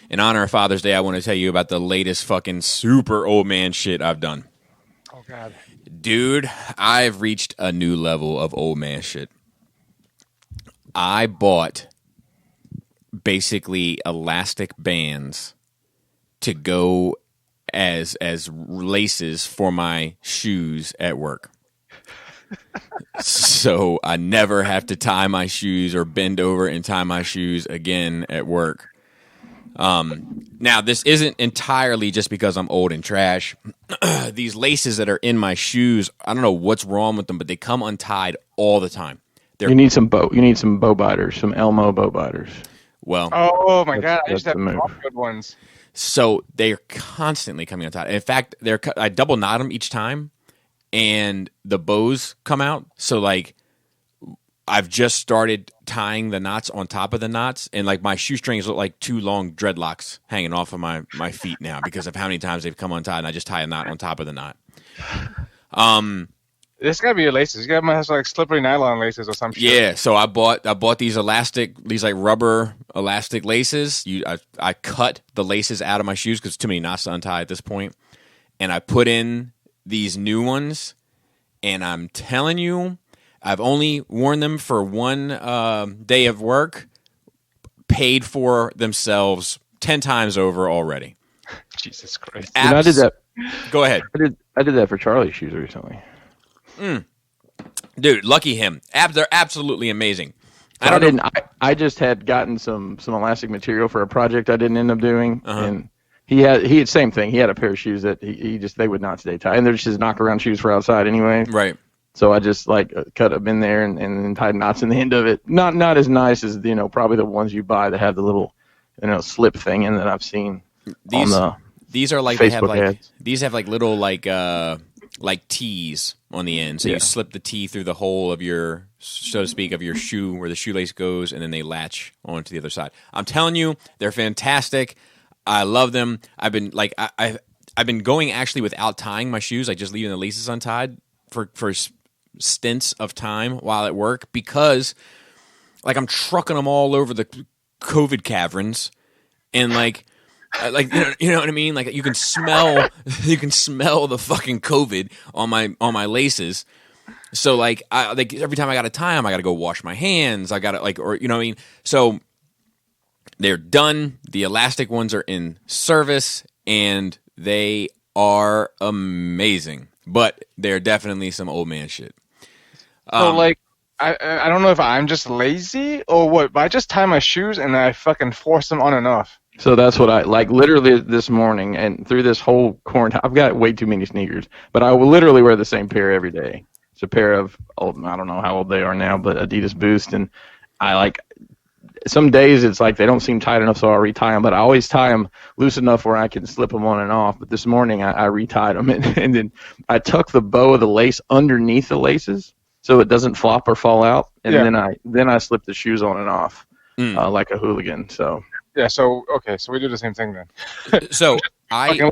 In honor of Father's Day, I want to tell you about the latest fucking super old man shit I've done. Oh, God. Dude, I've reached a new level of old man shit. I bought basically elastic bands to go as laces for my shoes at work. So I never have to tie my shoes or bend over and tie my shoes again at work. Now, this isn't entirely just because I'm old and trash. These laces that are in my shoes, I don't know what's wrong with them, but they come untied all the time. You need some bow biters, some Elmo bow biters. Well, oh my God, I used to the have move. all good ones. So they're constantly coming untied. In fact, I double knot them each time, and the bows come out. So like, I've just started tying the knots on top of the knots, and like my shoestrings look like two long dreadlocks hanging off of my feet now because of how many times they've come untied, and I just tie a knot on top of the knot. This gotta be your laces. You gotta have like slippery nylon laces or some shit. Yeah, so I bought these like rubber elastic laces. I cut the laces out of my shoes because too many knots to untie at this point, and I put in these new ones. And I'm telling you, I've only worn them for one day of work. Paid for themselves 10 times over already. Jesus Christ! I did that. Go ahead. I did that for Charlie's shoes recently. Dude, lucky him. They're absolutely amazing. I just had gotten some elastic material for a project I didn't end up doing, and he had same thing. He had a pair of shoes that they would not stay tied, and they're just knockaround shoes for outside anyway. Right. So I just like cut them in there and tied knots in the end of it. Not as nice as probably the ones you buy that have the little slip thing in that I've seen. These are like Facebook ads. These have like little like T's on the end. So you slip the T through the hole of your, so to speak, of your shoe where the shoelace goes, and then they latch onto the other side. I'm telling you, they're fantastic. I love them. I've been like I've been going actually without tying my shoes, like just leaving the laces untied for stints of time while at work because like I'm trucking them all over the COVID caverns and like you know what I mean? Like you can smell the fucking COVID on my laces. So like every time I got to tie them, I got to go wash my hands. I got to or you know what I mean? So they're done. The elastic ones are in service and they are amazing. But they're definitely some old man shit. So like I don't know if I'm just lazy or what, but I just tie my shoes and I fucking force them on and off. So that's what I like. Literally this morning and through this whole quarantine, I've got way too many sneakers, but I will literally wear the same pair every day. It's a pair of I don't know how old they are now, but Adidas Boost, and I like. Some days it's like they don't seem tight enough, so I'll retie them. But I always tie them loose enough where I can slip them on and off. But this morning I retied them, and then I tuck the bow of the lace underneath the laces so it doesn't flop or fall out, and then I slip the shoes on and off like a hooligan. So. Yeah, so we do the same thing then. So I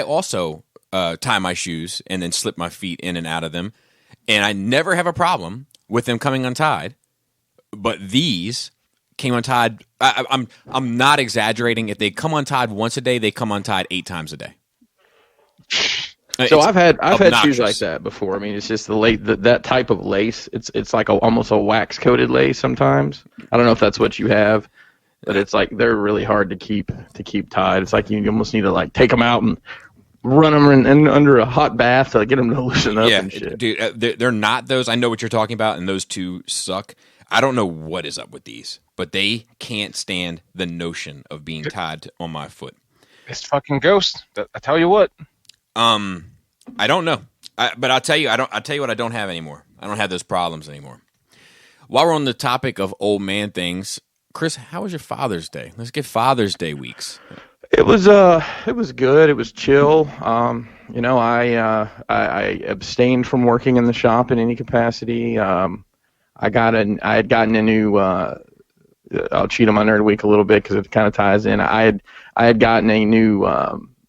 also tie my shoes and then slip my feet in and out of them, and I never have a problem with them coming untied. But these came untied. I'm not exaggerating. If they come untied once a day, they come untied 8 times a day. So I've had shoes like that before. I mean, it's just that type of lace. It's like almost a wax coated lace sometimes. I don't know if that's what you have. But it's like they're really hard to keep tied. It's like you almost need to like take them out and run them in under a hot bath to get them to loosen up and shit. Dude, they're not those. I know what you're talking about, and those two suck. I don't know what is up with these, but they can't stand the notion of being tied on my foot. It's fucking ghost. I tell you what. I don't know, but I'll tell you. I'll tell you what I don't have anymore. I don't have those problems anymore. While we're on the topic of old man things. Chris, how was your Father's Day? Let's get Father's Day weeks. It was good. It was chill. I abstained from working in the shop in any capacity. I had gotten a new. I'll cheat on my nerd week a little bit because it kind of ties in. I had gotten a new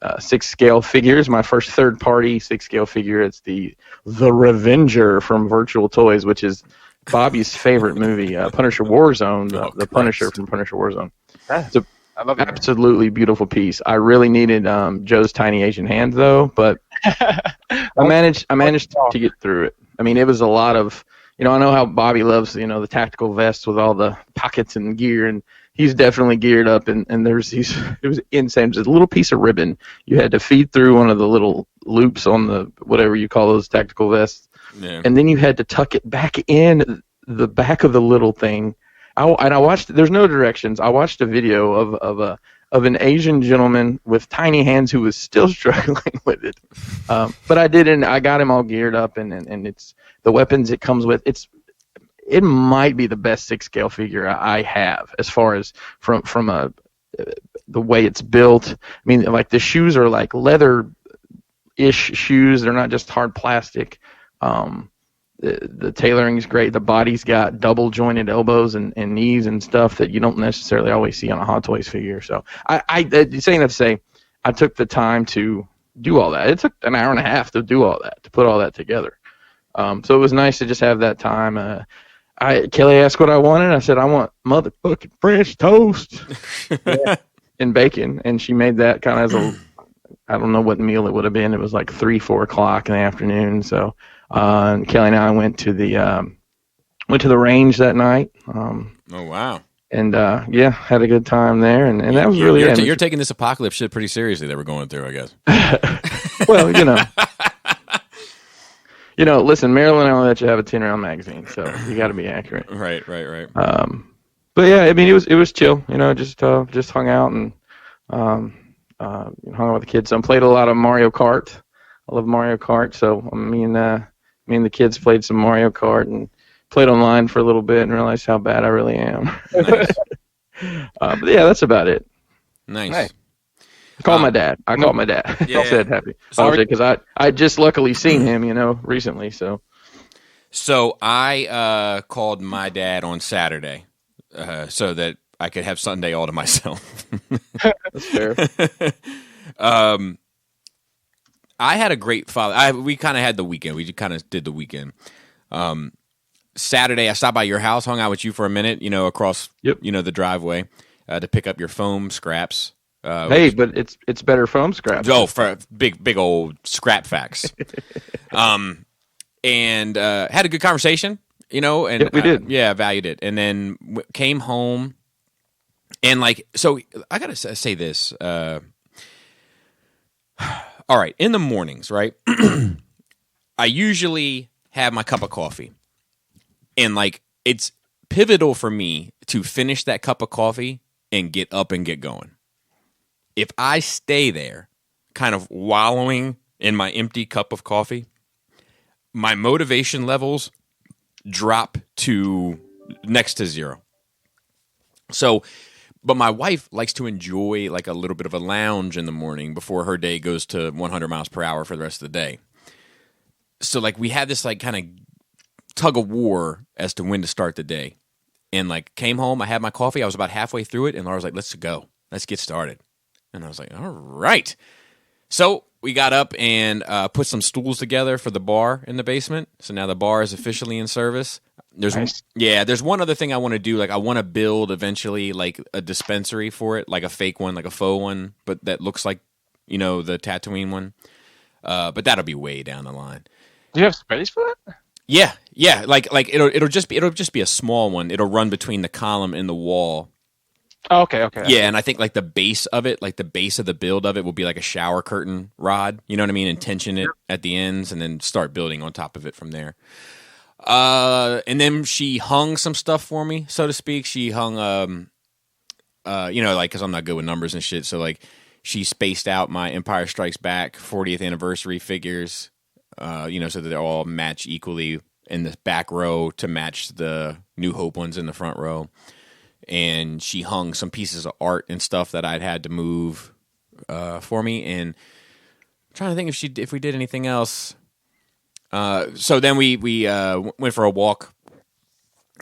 6-scale figure. It's my first third-party 6-scale figure. It's the Revenger from Virtual Toys, which is Bobby's favorite movie, Punisher Warzone, the Punisher from Punisher Warzone. So I love it. Absolutely beautiful piece. I really needed Joe's tiny Asian hands though, but I managed to get through it. I mean, it was a lot of, I know how Bobby loves, the tactical vests with all the pockets and gear, and he's definitely geared up, and it was insane. It was a little piece of ribbon you had to feed through one of the little loops on the, whatever you call those tactical vests, and then you had to tuck it back in the back of the little thing. I watched, there's no directions. I watched a video of an Asian gentleman with tiny hands who was still struggling with it. But I got him all geared up, and it's the weapons it comes with. It might be the best 6-scale figure I have, as far as from the way it's built. I mean, like, the shoes are like leather-ish shoes. They're not just hard plastic. The tailoring is great. The body's got double jointed elbows and knees and stuff that you don't necessarily always see on a Hot Toys figure. So I saying that to say, I took the time to do all that. It took an hour and a half to do all that, to put all that together. So it was nice to just have that time. Kelly asked what I wanted. I said, I want motherfucking French toast and bacon. And she made that kind of as I don't know what meal it would have been. It was like 3-4 o'clock in the afternoon. So and Kelly and I went to the range that night. Oh wow! And had a good time there, and that was really. You're taking this apocalypse shit pretty seriously that we're going through, I guess. Well, listen, Maryland only let you have a 10-round magazine, so you got to be accurate. Right. But yeah, I mean, it was chill. Just hung out and hung out with the kids. So I played a lot of Mario Kart. I love Mario Kart, so me and the kids played some Mario Kart and played online for a little bit and realized how bad I really am. Nice. But yeah, that's about it. Nice. I called my dad. Yeah. I said happy. Because I just luckily seen him, recently. So I called my dad on Saturday so that I could have Sunday all to myself. That's fair. I had a great father. We kind of had the weekend. We kind of did the weekend. Saturday, I stopped by your house, hung out with you for a minute, across the driveway to pick up your foam scraps. But it's better foam scraps. Oh, for big old scrap facts. And had a good conversation, and we did. I valued it. And then came home, and so I gotta say this. All right, in the mornings, right? I usually have my cup of coffee. And it's pivotal for me to finish that cup of coffee and get up and get going. If I stay there kind of wallowing in my empty cup of coffee, my motivation levels drop to next to zero. So, but my wife likes to enjoy a little bit of a lounge in the morning before her day goes to 100 miles per hour for the rest of the day. So we had this kind of tug of war as to when to start the day. And came home, I had my coffee, I was about halfway through it, and Laura was like, let's go. Let's get started. And I was like, all right. So we got up and put some stools together for the bar in the basement. So now the bar is officially in service. There's one other thing I want to do. I want to build eventually a dispensary for it, a fake one, a faux one, but that looks like, the Tatooine one. But that'll be way down the line. Do you have space for that? Yeah. It'll just be a small one. It'll run between the column and the wall. Oh, okay. Yeah, and I think the base of it, the base of the build of it will be a shower curtain rod. You know what I mean? And tension it at the ends, and then start building on top of it from there. And then she hung some stuff for me, so to speak. She hung, because I'm not good with numbers and shit. So she spaced out my Empire Strikes Back 40th anniversary figures, so that they all match equally in the back row to match the New Hope ones in the front row. And she hung some pieces of art and stuff that I'd had to move for me. And I'm trying to think if we did anything else. So then we went for a walk,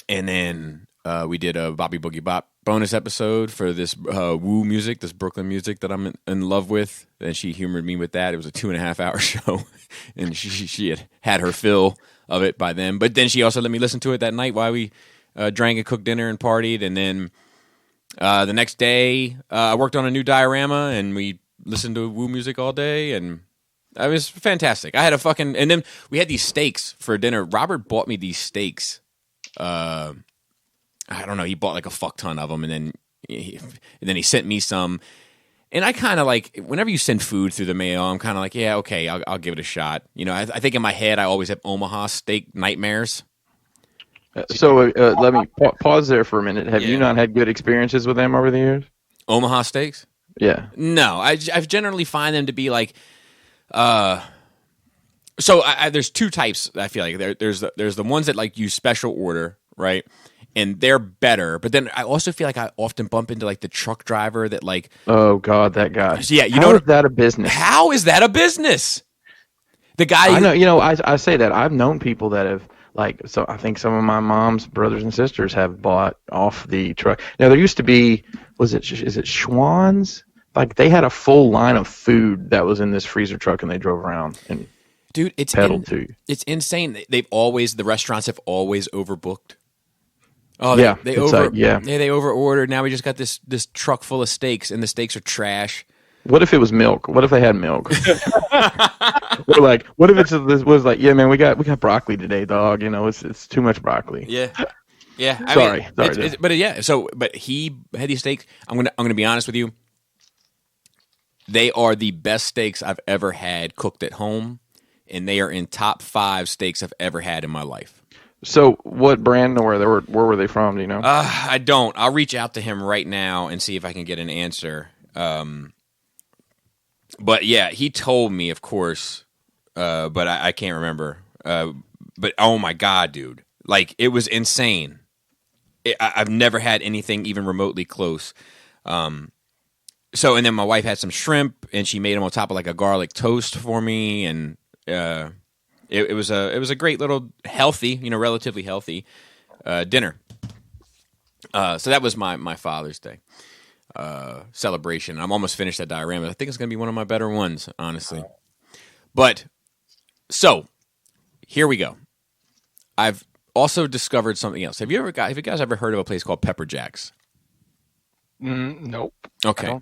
and then we did a Bobby Boogie Bop bonus episode for this woo music, this Brooklyn music that I'm in love with. And she humored me with that. It was a 2.5-hour show, and she had her fill of it by then. But then she also let me listen to it that night while we drank and cooked dinner and partied, and then The next day, I worked on a new diorama, and we listened to Woo music all day, and it was fantastic. I had and then we had these steaks for dinner. Robert bought me these steaks. I don't know. He bought like a fuck ton of them, and then he sent me some. And I kind of like, whenever you send food through the mail, I'm kind of like, yeah, okay, I'll give it a shot. I think in my head, I always have Omaha steak nightmares. Let me pause there for a minute. Have you not had good experiences with them over the years? Omaha steaks? Yeah. No, I generally find them to be like, there's two types. I feel like there's the ones that like you special order, right? And they're better, but then I also feel like I often bump into like the truck driver that like, oh God, that guy. Yeah, how is that a business? How is that a business? The guy. I know. I say that I've known people that have so I think some of my mom's brothers and sisters have bought off the truck. Now there used to be, is it Schwann's? Like they had a full line of food that was in this freezer truck, and they drove around and peddled to you. It's insane. The restaurants have always overbooked. Oh, they they over-ordered. Now we just got this truck full of steaks, and the steaks are trash. What if it was milk? What if they had milk? What if it was like, yeah, man, we got broccoli today, dog. It's too much broccoli. Yeah, yeah. Sorry. But he had these steaks. I'm gonna be honest with you. They are the best steaks I've ever had cooked at home, and they are in top 5 steaks I've ever had in my life. So, what brand or where were they from? Do you know? I don't. I'll reach out to him right now and see if I can get an answer. But yeah, he told me, of course, but I can't remember. But oh my God, dude! Like it was insane. I've never had anything even remotely close. And then my wife had some shrimp, and she made them on top of like a garlic toast for me, and it was a great little healthy, relatively healthy dinner. So that was my Father's Day celebration. I'm almost finished that diorama. I think it's going to be one of my better ones, honestly. But so here we go. I've also discovered something else. Have you guys ever heard of a place called Pepper Jack's? Nope. Okay.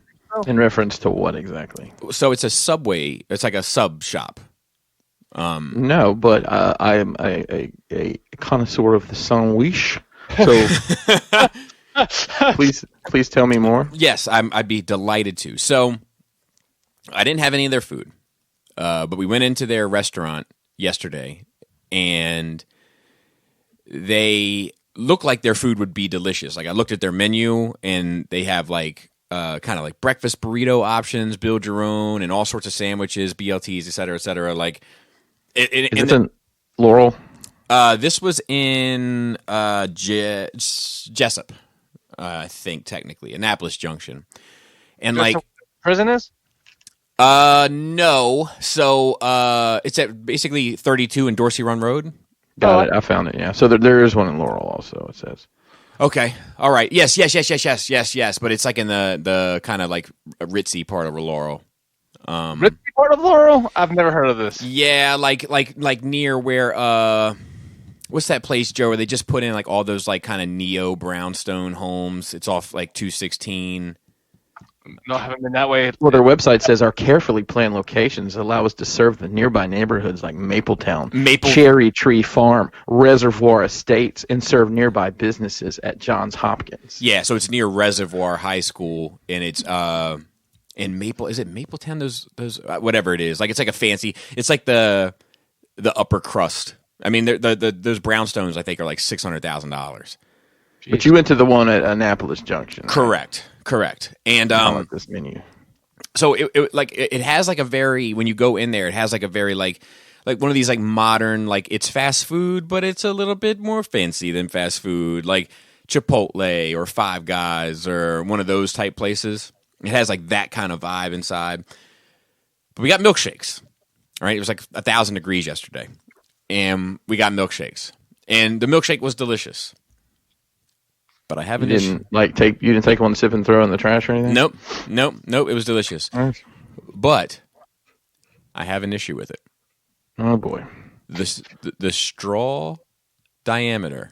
In reference to what exactly? So it's a Subway. It's like a sub shop. No, but I am a connoisseur of the sandwich. So please tell me more. Yes, I'd be delighted to. So I didn't have any of their food, but we went into their restaurant yesterday, and they look like their food would be delicious. Like I looked at their menu, and they have like kind of like breakfast burrito options, build your own, and all sorts of sandwiches, BLTs, et cetera, et cetera. Like, is it in Laurel? This was in Jessup, I think technically, Annapolis Junction, and Just like prison is. No. So it's at basically 32 in Dorsey Run Road. Got it. I found it. Yeah. So there is one in Laurel also. It says. Okay. All right. Yes. But it's like in the kind of like ritzy part of Laurel. Ritzy part of Laurel? I've never heard of this. Yeah, like near where what's that place, Joe, where they just put in like all those like kind of neo brownstone homes? It's off like 216. No, I haven't been that way. Well, their website says our carefully planned locations allow us to serve the nearby neighborhoods like Mapletown, Cherry Tree Farm, Reservoir Estates, and serve nearby businesses at Johns Hopkins. Yeah, so it's near Reservoir High School, and it's in Maple. Is it Mapletown? Those whatever it is. Like it's like a fancy. It's like the upper crust. I mean, those brownstones I think are like $600,000. But you went to the one at Annapolis Junction. Correct. And I like this menu. So it has like a very, when you go in there, it has like a very like one of these like modern, like it's fast food, but it's a little bit more fancy than fast food, like Chipotle or Five Guys or one of those type places. It has like that kind of vibe inside. But we got milkshakes, right? It was like 1,000 degrees yesterday, and we got milkshakes, and the milkshake was delicious. But I haven't. You didn't take one, sip and throw in the trash or anything? Nope. It was delicious. Nice. But I have an issue with it. Oh boy. The straw diameter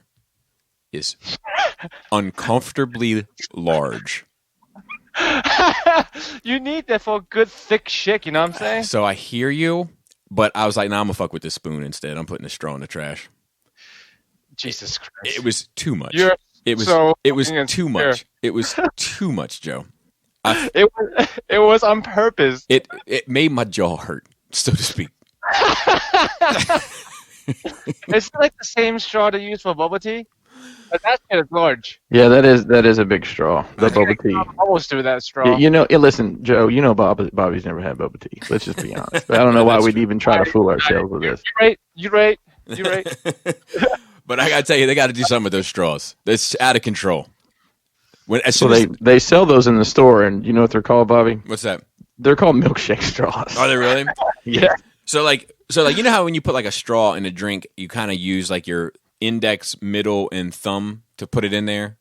is uncomfortably large. You need that for a good thick shit, you know what I'm saying? So I hear you, but I was like, nah, I'm gonna fuck with this spoon instead. I'm putting the straw in the trash. Jesus Christ. It was too much. It was too much. It was too much, Joe. It was on purpose. It made my jaw hurt, so to speak. It's like the same straw they use for bubble tea. But that shit is large. Yeah, that is a big straw. The boba tea. Almost through that straw. Listen, Joe. You know Bobby's never had boba tea. Let's just be honest. I don't know why we'd even try to fool ourselves with this. You're right. But I gotta tell you, they got to do something with those straws. That's out of control. They sell those in the store, and you know what they're called, Bobby? What's that? They're called milkshake straws. Are they really? Yeah. So like you know how when you put like a straw in a drink, you kind of use like your index, middle, and thumb to put it in there.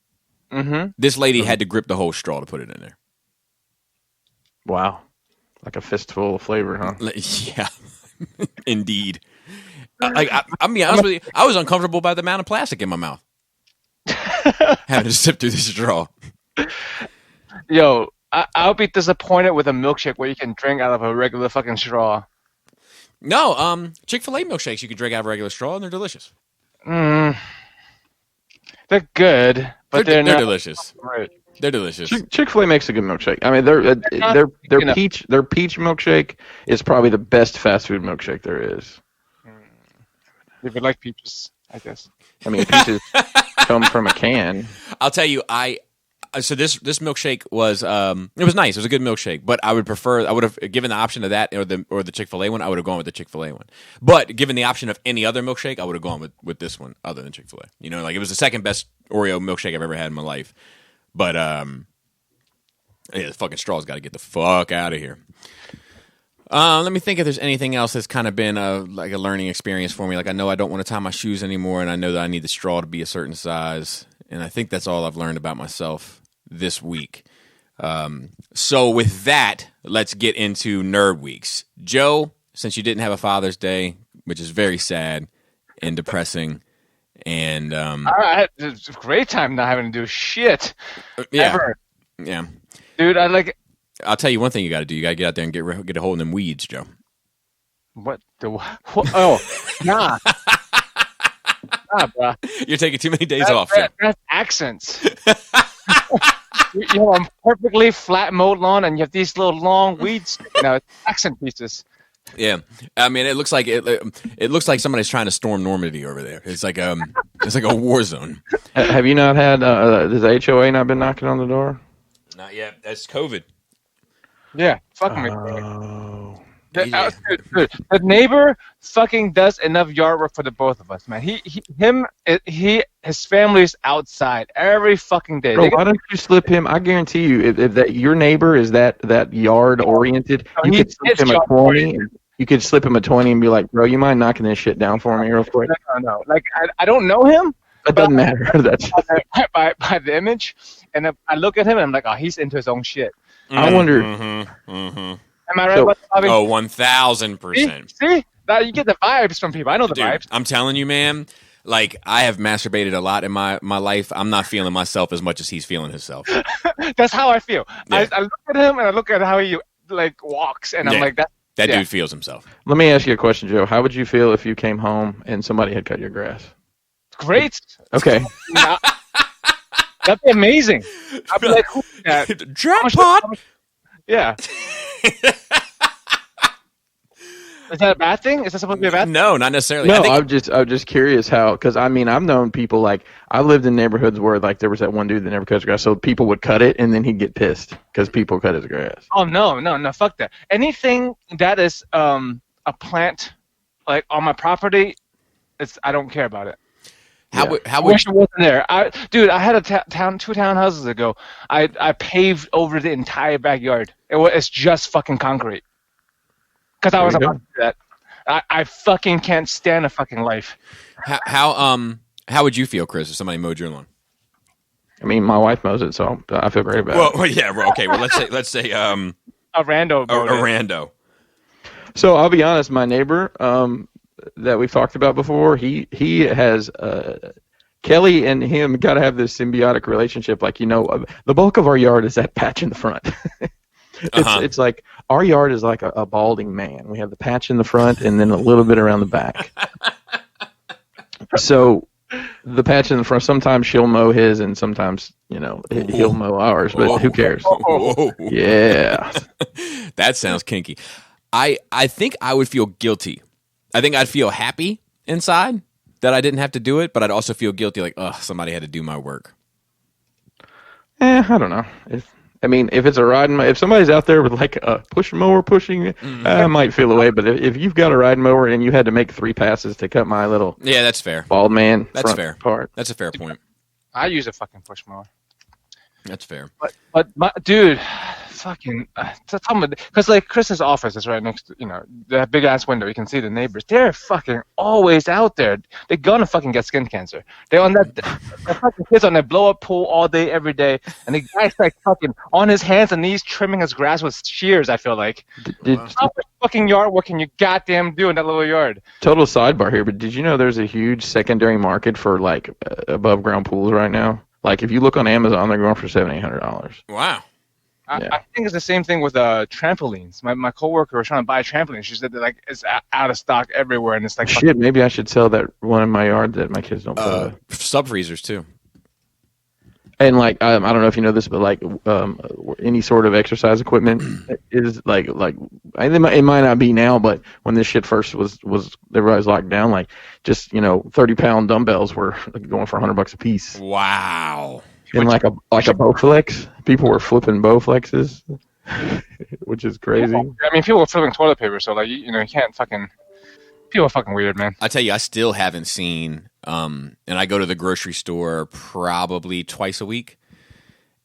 Mm-hmm. This lady had to grip the whole straw to put it in there. Wow, like a fistful of flavor, huh? Yeah, indeed. I'm be honest with you, I was uncomfortable by the amount of plastic in my mouth. Having to sip through this straw. Yo, I'll be disappointed with a milkshake where you can drink out of a regular fucking straw. No, Chick-fil-A milkshakes you can drink out of a regular straw and they're delicious. They're good, but they're not delicious. Right. They're delicious. Chick-fil-A makes a good milkshake. I mean, their peach milkshake is probably the best fast food milkshake there is. If you like peaches, I guess. I mean, peaches come from a can. I'll tell you, so this milkshake was it was nice. It was a good milkshake, but I would have given the option of that or the Chick-fil-A one. I would have gone with the Chick-fil-A one. But given the option of any other milkshake, I would have gone with this one other than Chick-fil-A. You know, like it was the second best Oreo milkshake I've ever had in my life. But yeah, the fucking straw's got to get the fuck out of here. Let me think if there's anything else that's kind of been like a learning experience for me. Like I know I don't want to tie my shoes anymore, and I know that I need the straw to be a certain size. And I think that's all I've learned about myself this week. So with that, let's get into Nerd Weeks. Joe, since you didn't have a Father's Day, which is very sad and depressing, and it's a great time not having to do shit. Yeah, ever. Yeah, dude. I'll tell you one thing you got to do. You got to get out there and get a hold of them weeds, Joe. What? Oh, nah. Nah, bro. You're taking too many days off. That's accents. You have a perfectly flat mowed lawn, and you have these little long weeds. It's accent pieces. Yeah, I mean, it looks like somebody's trying to storm Normandy over there. It's like a war zone. Have you not had? Has the HOA not been knocking on the door? Not yet. That's COVID. Yeah, fucking me. Oh. The neighbor fucking does enough yard work for the both of us, man. His family's outside every fucking day. Bro, why don't you slip him? I guarantee you, if that your neighbor is that yard oriented, you could slip him a 20. You could slip him a 20 and be like, bro, you mind knocking this shit down for me real quick? No. Like I don't know him. It doesn't matter. That's by the image, and I look at him and I'm like, oh, he's into his own shit. I wonder. Mm-hmm. Am I right? Bobby? Oh, 1,000%. See? Now you get the vibes from people. I know the vibes. I'm telling you, man. Like I have masturbated a lot in my life. I'm not feeling myself as much as he's feeling himself. That's how I feel. Yeah. I look at him and I look at how he walks, and I'm like that. That dude feels himself. Let me ask you a question, Joe. How would you feel if you came home and somebody had cut your grass? Great. Okay. That'd be amazing. I'd be like, who's that? Jackpot. Yeah. Is that a bad thing? Is that supposed to be a bad thing? No, not necessarily. No, I'm just curious how, because I mean, I've known people like I lived in neighborhoods where like there was that one dude that never cut his grass, so people would cut it and then he'd get pissed because people cut his grass. Oh no, fuck that. Anything that is a plant like on my property, I don't care about it. How I would wish it wasn't there. I had a two townhouses ago. I paved over the entire backyard. It's just fucking concrete. Because I was about to do that. I fucking can't stand a fucking life. How would you feel, Chris, if somebody mowed your lawn? I mean, my wife mows it, so I feel great about it. Well, yeah, okay. Well, let's say a rando. A rando. So I'll be honest, my neighbor that we've talked about before, he has Kelly and him got to have this symbiotic relationship. Like, the bulk of our yard is that patch in the front. It's like our yard is like a balding man. We have the patch in the front and then a little bit around the back. So the patch in the front, sometimes she'll mow his and sometimes, he'll mow ours, but who cares? Yeah. That sounds kinky. I think I would feel guilty. I think I'd feel happy inside that I didn't have to do it, but I'd also feel guilty like, somebody had to do my work. I don't know. If it's a riding, if somebody's out there with like a push mower pushing, I might feel away. But if you've got a riding mower and you had to make 3 passes to cut my little that's fair. Bald man, that's fair. Part. That's a fair point. I use a fucking push mower. That's fair. But dude, fucking, because like Chris's office is right next to, that big ass window. You can see the neighbors. They're fucking always out there. They're gonna fucking get skin cancer. They're on that, the fucking kids on that blow up pool all day, every day. And the guy's like fucking on his hands and knees trimming his grass with shears, I feel like. How much fucking yard work can you goddamn do in that little yard? Total sidebar here, but did you know there's a huge secondary market for like above ground pools right now? Like, if you look on Amazon, they're going for $700-800. Wow. I think it's the same thing with trampolines. My coworker was trying to buy a trampoline. She said that like it's out of stock everywhere, and it's like shit. Maybe I should sell that one in my yard that my kids don't play with. Sub freezers too. And like I don't know if you know this, but like any sort of exercise equipment is like it might not be now, but when this shit first was everybody was locked down, like just 30-pound dumbbells were going for $100 a piece. Wow. And like a Bowflex, people were flipping Bowflexes, which is crazy. People were flipping toilet paper, so like you can't fucking. People are fucking weird, man. I tell you, I still haven't seen. And I go to the grocery store probably twice a week,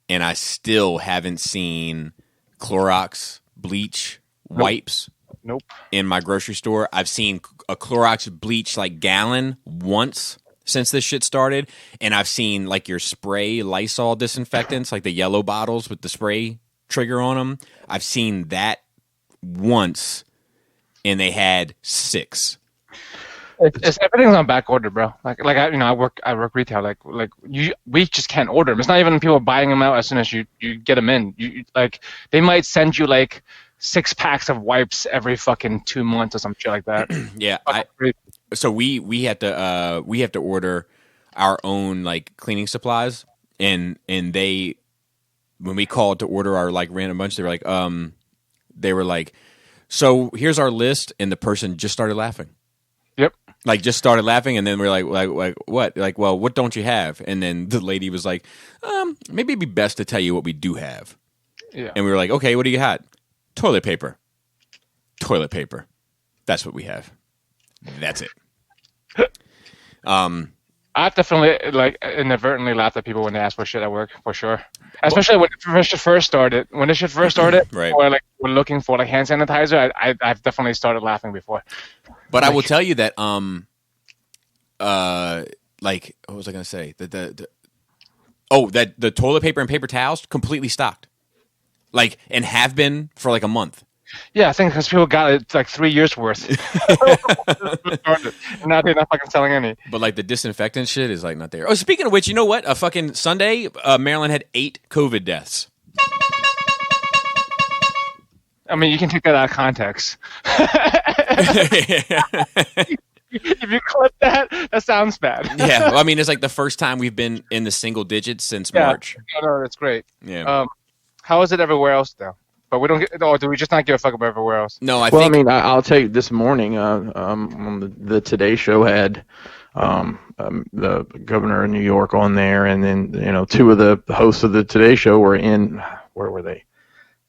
and I still haven't seen Clorox bleach wipes. Nope. In my grocery store, I've seen a Clorox bleach like gallon once since this shit started, and I've seen like your spray Lysol disinfectants, like the yellow bottles with the spray trigger on them. I've seen that once, and they had 6. It's everything's on back order, bro. Like I work retail. We just can't order them. It's not even people buying them out as soon as you get them in. You like they might send you like 6 packs of wipes every fucking 2 months or some shit like that. Yeah, so we have to order our own like cleaning supplies, and they when we called to order our like random bunch, they were like, so here's our list, and the person just started laughing. Yep. Like just started laughing, and then we're like what? Like, well, what don't you have? And then the lady was like, maybe it'd be best to tell you what we do have. Yeah. And we were like, okay, what do you got? Toilet paper. That's what we have. That's it. I definitely like inadvertently laughed at people when they ask for shit at work, for sure. Especially when this shit first started. When this shit first started, right. Or like we're looking for like hand sanitizer, I've definitely started laughing before. But I will tell you that like what was I gonna say? That the toilet paper and paper towels completely stocked. Like, and have been for like a month. Yeah, I think because people got it like 3 years worth. And now they're not fucking selling any. But like the disinfectant shit is like not there. Oh, speaking of which, you know what? A fucking Sunday, Maryland had 8 COVID deaths. I mean, you can take that out of context. If you clip that sounds bad. Yeah, well, I mean, it's like the first time we've been in the single digits since March. No, that's great. Yeah. How is it everywhere else though? But we don't get. Or do we just not give a fuck about everywhere else? No, I mean, I'll tell you. This morning, on the Today Show had the governor of New York on there, and then 2 of the hosts of the Today Show were in. Where were they?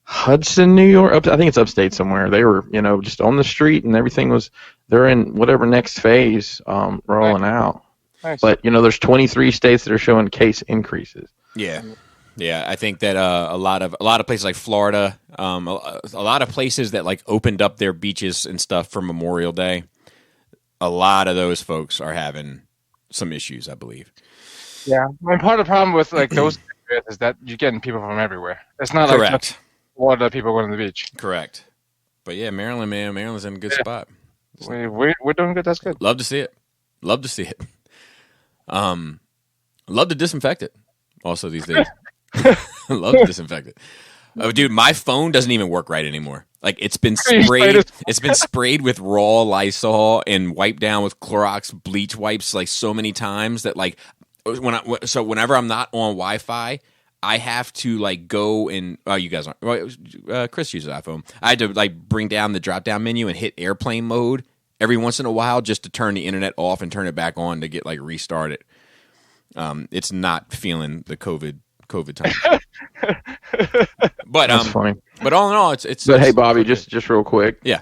Hudson, New York. I think it's upstate somewhere. They were, just on the street, and everything was. They're in whatever next phase rolling out. Nice. But there's 23 states that are showing case increases. Yeah. Yeah, I think that a lot of places like Florida, a lot of places that like opened up their beaches and stuff for Memorial Day, a lot of those folks are having some issues, I believe. Yeah, I mean, part of the problem with like those areas is that you're getting people from everywhere. It's not like correct. Florida people going to the beach. Correct. But yeah, Maryland's in a good spot. We're doing good. That's good. Love to see it. Love to disinfect it. Also these days. Love to disinfect it. Oh, dude, my phone doesn't even work right anymore. Like it's been sprayed. It's been sprayed with raw Lysol and wiped down with Clorox bleach wipes like so many times that like whenever I'm not on Wi-Fi, I have to like go and you guys aren't. Well, Chris uses iPhone. I had to like bring down the drop down menu and hit airplane mode every once in a while just to turn the internet off and turn it back on to get like restarted. It's not feeling the COVID time. But That's funny. But all in all, it's. But hey, Bobby, just real quick. Yeah.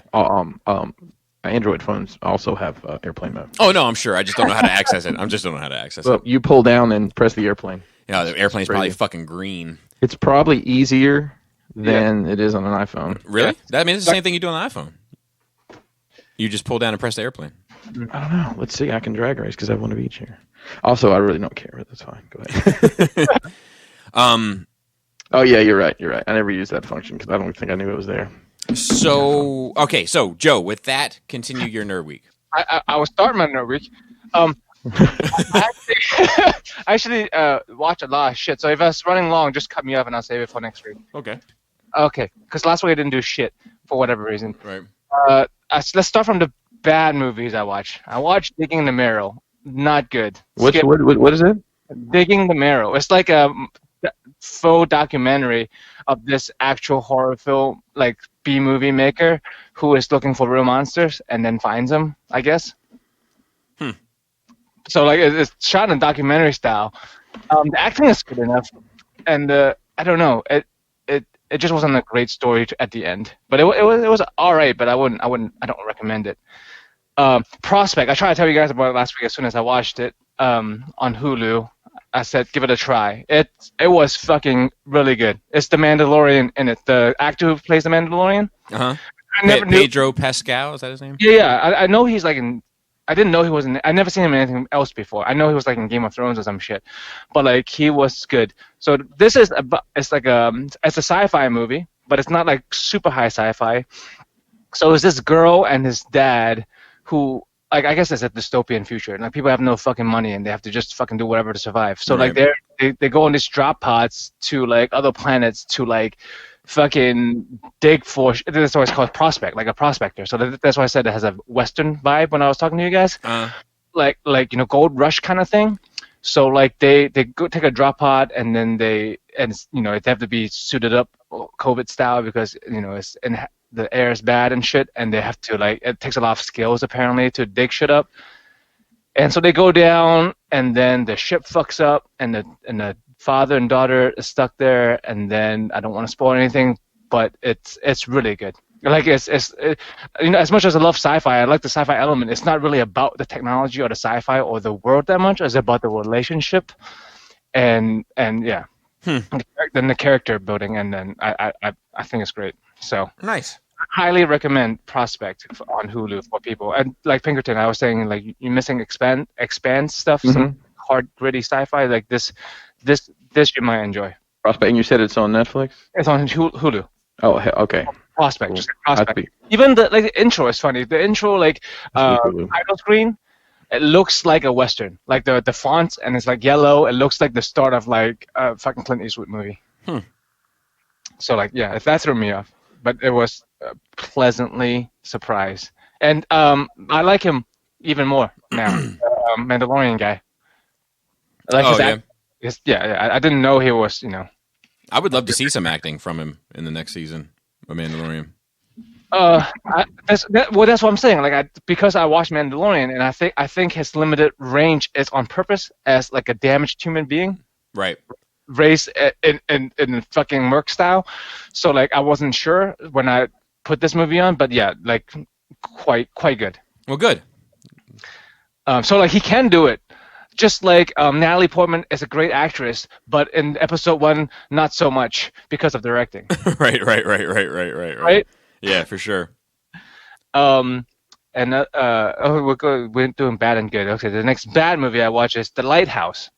Android phones also have airplane mode. Oh no, I'm sure. I just don't know how to access it. Well, you pull down and press the airplane. Yeah, the airplane's probably fucking green. It's probably easier than it is on an iPhone. Really? Yeah. That means it's the same thing you do on the iPhone. You just pull down and press the airplane. I don't know. Let's see. I can drag race because I have one of each here. Also, I really don't care, but that's fine. Go ahead. Oh yeah, you're right. I never used that function because I don't think I knew it was there. So okay, so Joe, with that, continue your nerd week. I was starting my nerd week. I actually watch a lot of shit. So if it's running long, just cut me off and I'll save it for next week. Okay. Okay, because last week I didn't do shit for whatever reason. Right. Let's start from the bad movies I watched. I watched Digging the Marrow. Not good. What is it? Digging the Marrow. It's like a faux documentary of this actual horror film, like B-movie maker who is looking for real monsters and then finds them, I guess. So like it's shot in documentary style. The acting is good enough, and I don't know, it just wasn't a great story at the end. But it was all right. But I don't recommend it. Prospect. I tried to tell you guys about it last week as soon as I watched it on Hulu. I said give it a try. It was fucking really good. It's the Mandalorian in it. The actor who plays the Mandalorian. Uh-huh. Pedro Pascal, is that his name? Yeah. I know he's like in. I didn't know he was in. I never seen him in anything else before. I know he was like in Game of Thrones or some shit, but like he was good. So this is it's a sci-fi movie, but it's not like super high sci-fi. So it's this girl and his dad who, like, I guess it's a dystopian future. Like people have no fucking money and they have to just fucking do whatever to survive. So right. like they go on these drop pods to like other planets to like fucking dig for. That's why it's called Prospect, like a prospector. So that's why I said it has a Western vibe when I was talking to you guys, like Gold Rush kind of thing. So like they go take a drop pod and then they have to be suited up COVID style because it's in the air is bad and shit, and they have to it takes a lot of skills apparently to dig shit up. And so they go down, and then the ship fucks up, and the father and daughter is stuck there, and then I don't want to spoil anything, but it's really good. Like it's as much as I love sci-fi, I like the sci-fi element. It's not really about the technology or the sci-fi or the world that much. It's about the relationship, and yeah, then the character building, and then I think it's great. So nice. Highly recommend Prospect on Hulu for people. And like Pinkerton, I was saying, like you're missing expand stuff, some hard gritty sci-fi like this you might enjoy. Prospect, and you said it's on Netflix? It's on Hulu. Oh, okay. Prospect, Cool. just Prospect. Even the intro is funny. The intro, title screen, it looks like a Western. Like the font, and it's like yellow. It looks like the start of like a fucking Clint Eastwood movie. So if that threw me off. But it was pleasantly surprised. And I like him even more now. Mandalorian guy. I like I didn't know he was, I would love to see some acting from him in the next season of Mandalorian. That's what I'm saying. Because I watched Mandalorian, and I think his limited range is on purpose as like a damaged human being. Right. Raised in fucking Merc style. So I wasn't sure when I put this movie on, but yeah, quite good. Well, good. So he can do it. Just like Natalie Portman is a great actress, but in episode 1, not so much because of directing. Right. Yeah, for sure. And we're doing bad and good. Okay, the next bad movie I watch is The Lighthouse.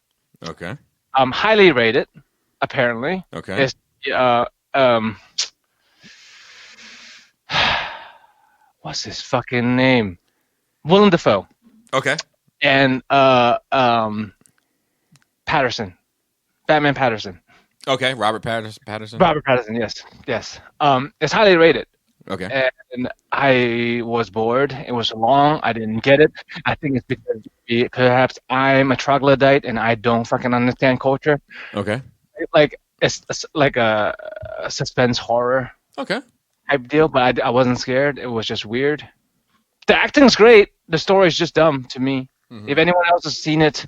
Okay. Highly rated, apparently. Okay. It's what's his fucking name? Willem Dafoe. Okay. And Patterson, Batman Patterson. Okay, Robert Patterson. Robert Patterson, yes. It's highly rated. Okay. And I was bored. It was long. I didn't get it. I think it's because perhaps I'm a troglodyte and I don't fucking understand culture. Okay. Like it's like a suspense horror Okay. type deal, but I wasn't scared. It was just weird. The acting's great. The story's just dumb to me. Mm-hmm. If anyone else has seen it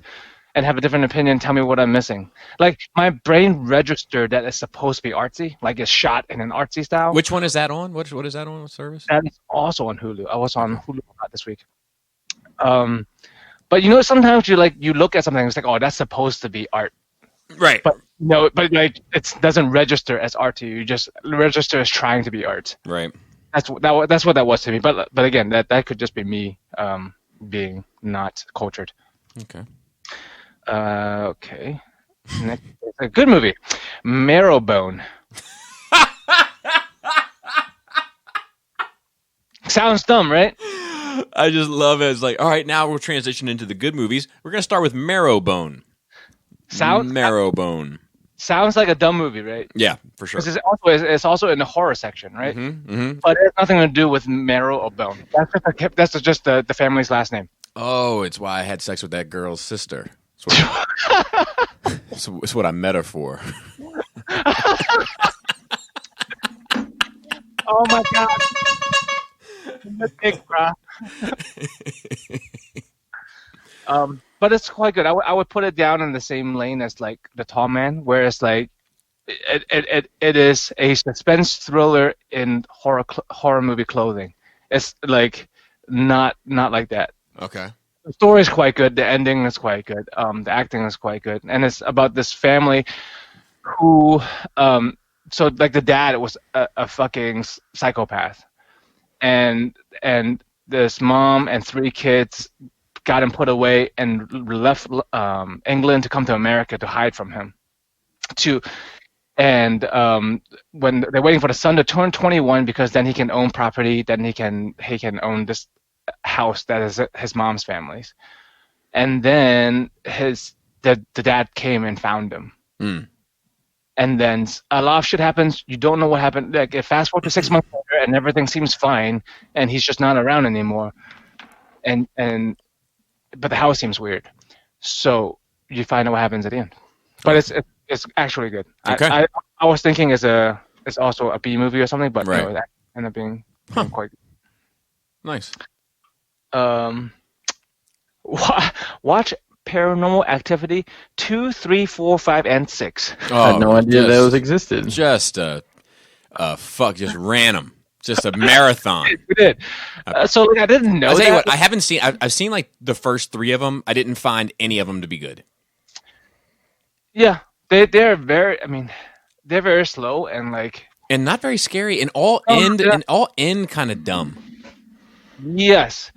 and have a different opinion, tell me what I'm missing. Like, my brain registered that it's supposed to be artsy, like it's shot in an artsy style. Which one is that on? What is that on? What service? That is also on Hulu. I was on Hulu this week. But sometimes you look at something, it's like, oh, that's supposed to be art. Right. But no, but like it doesn't register as art to you. You just register as trying to be art. Right. That's what that was to me. But again, that could just be me being not cultured. Okay. Okay. Next, a good movie, Marrowbone. Sounds dumb, right? I just love it. It's like, all right, now we'll transition into the good movies. We're gonna start with Marrowbone. Marrowbone. Sounds like a dumb movie, right? Yeah, for sure. It's also in the horror section, right? Mm-hmm, mm-hmm. But it has nothing to do with marrow or bone. That's just the family's last name. Oh, it's why I had sex with that girl's sister. It's what I met her for. Oh my god. Big bra. But it's quite good. I would put it down in the same lane as like The Tall Man, where it's like it is a suspense thriller in horror movie clothing. It's like not like that. Okay. The story is quite good. The ending is quite good. The acting is quite good, and it's about this family who, so like the dad was a fucking psychopath, and this mom and 3 kids got him put away and left England to come to America to hide from him. When they're waiting for the son to turn 21, because then he can own property, then he can own this house that is his mom's family's. And then the dad came and found him. Mm. And then a lot of shit happens. You don't know what happened. Like, fast forward to 6 months later, and everything seems fine, and he's just not around anymore. But the house seems weird. So you find out what happens at the end. But it's actually good. Okay. I was thinking it's also a B movie or something, but right. No, that ended up being quite good. Nice. Watch Paranormal Activity 2, 3, 4, 5, and 6. I had no idea those existed. Just just random. Just a marathon. We did. So I didn't know. I'll tell you what, I haven't seen. I've seen like the first 3 of them. I didn't find any of them to be good. Yeah, they're very. I mean, they're very slow and not very scary, and all end kind of dumb. Yes,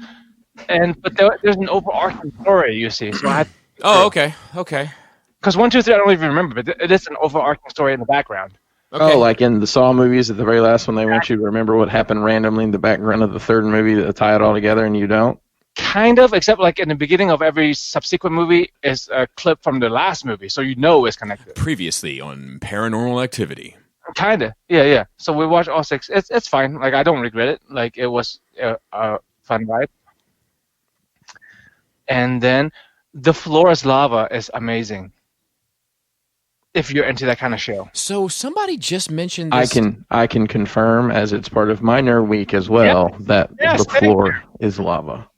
but there's an overarching story. You see, so okay. Because 1, 2, 3, I don't even remember, but it is an overarching story in the background. Okay. Oh, like in the Saw movies, at the very last one, they want you to remember what happened randomly in the background of the third movie to tie it all together, and you don't? Kind of, except like in the beginning of every subsequent movie is a clip from the last movie, so you know it's connected. Previously on Paranormal Activity. Kind of, yeah. So we watched all 6. It's fine. Like, I don't regret it. Like, it was a fun ride. And then The Floor is Lava is amazing. If you're into that kind of show. So somebody just mentioned this. I can confirm, as it's part of my nerd week as well, that The Floor is Lava.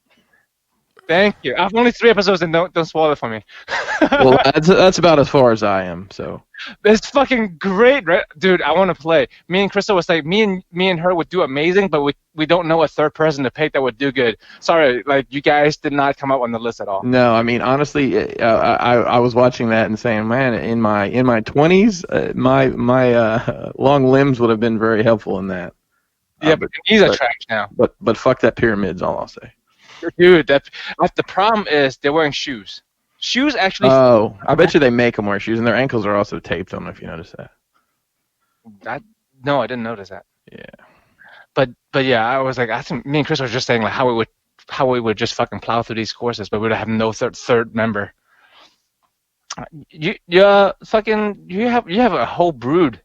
Thank you. I've only 3 episodes, and don't spoil it for me. Well, that's about as far as I am. So it's fucking great, right? Dude, I want to play. Me and Crystal was like, me and her would do amazing, but we don't know a third person to pick that would do good. Sorry, like, you guys did not come up on the list at all. No, I mean, honestly, I was watching that and saying, man, in my 20s, my long limbs would have been very helpful in that. Yeah, but these are trash now. But fuck that pyramid's all I'll say. Dude, the problem is they're wearing shoes. Shoes actually. Oh, I bet you they make them wear shoes, and their ankles are also taped. I don't know if you noticed that. No, I didn't notice that. Yeah. But yeah, I was like, I think me and Chris were just saying like how we would just fucking plow through these courses, but we'd have no third member. You fucking you have a whole brood,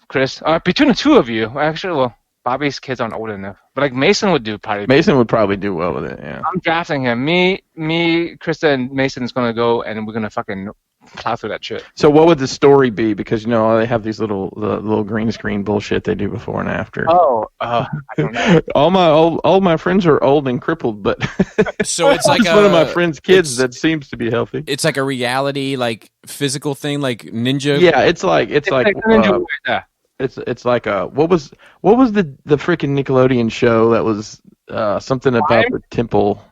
Chris. Between the two of you, actually, well, Bobby's kids aren't old enough, but like Mason would do probably. Mason would probably do well with it. Yeah. I'm drafting him. Me, Krista, and Mason's gonna go, and we're gonna fucking plow through that shit. So what would the story be? Because they have these little green screen bullshit they do before and after. I don't know. all my friends are old and crippled, but so it's like one of my friends' kids that seems to be healthy. It's like a reality, like physical thing, like ninja. Yeah, it's like ninja, it's like what was the freaking Nickelodeon show that was something about the temple.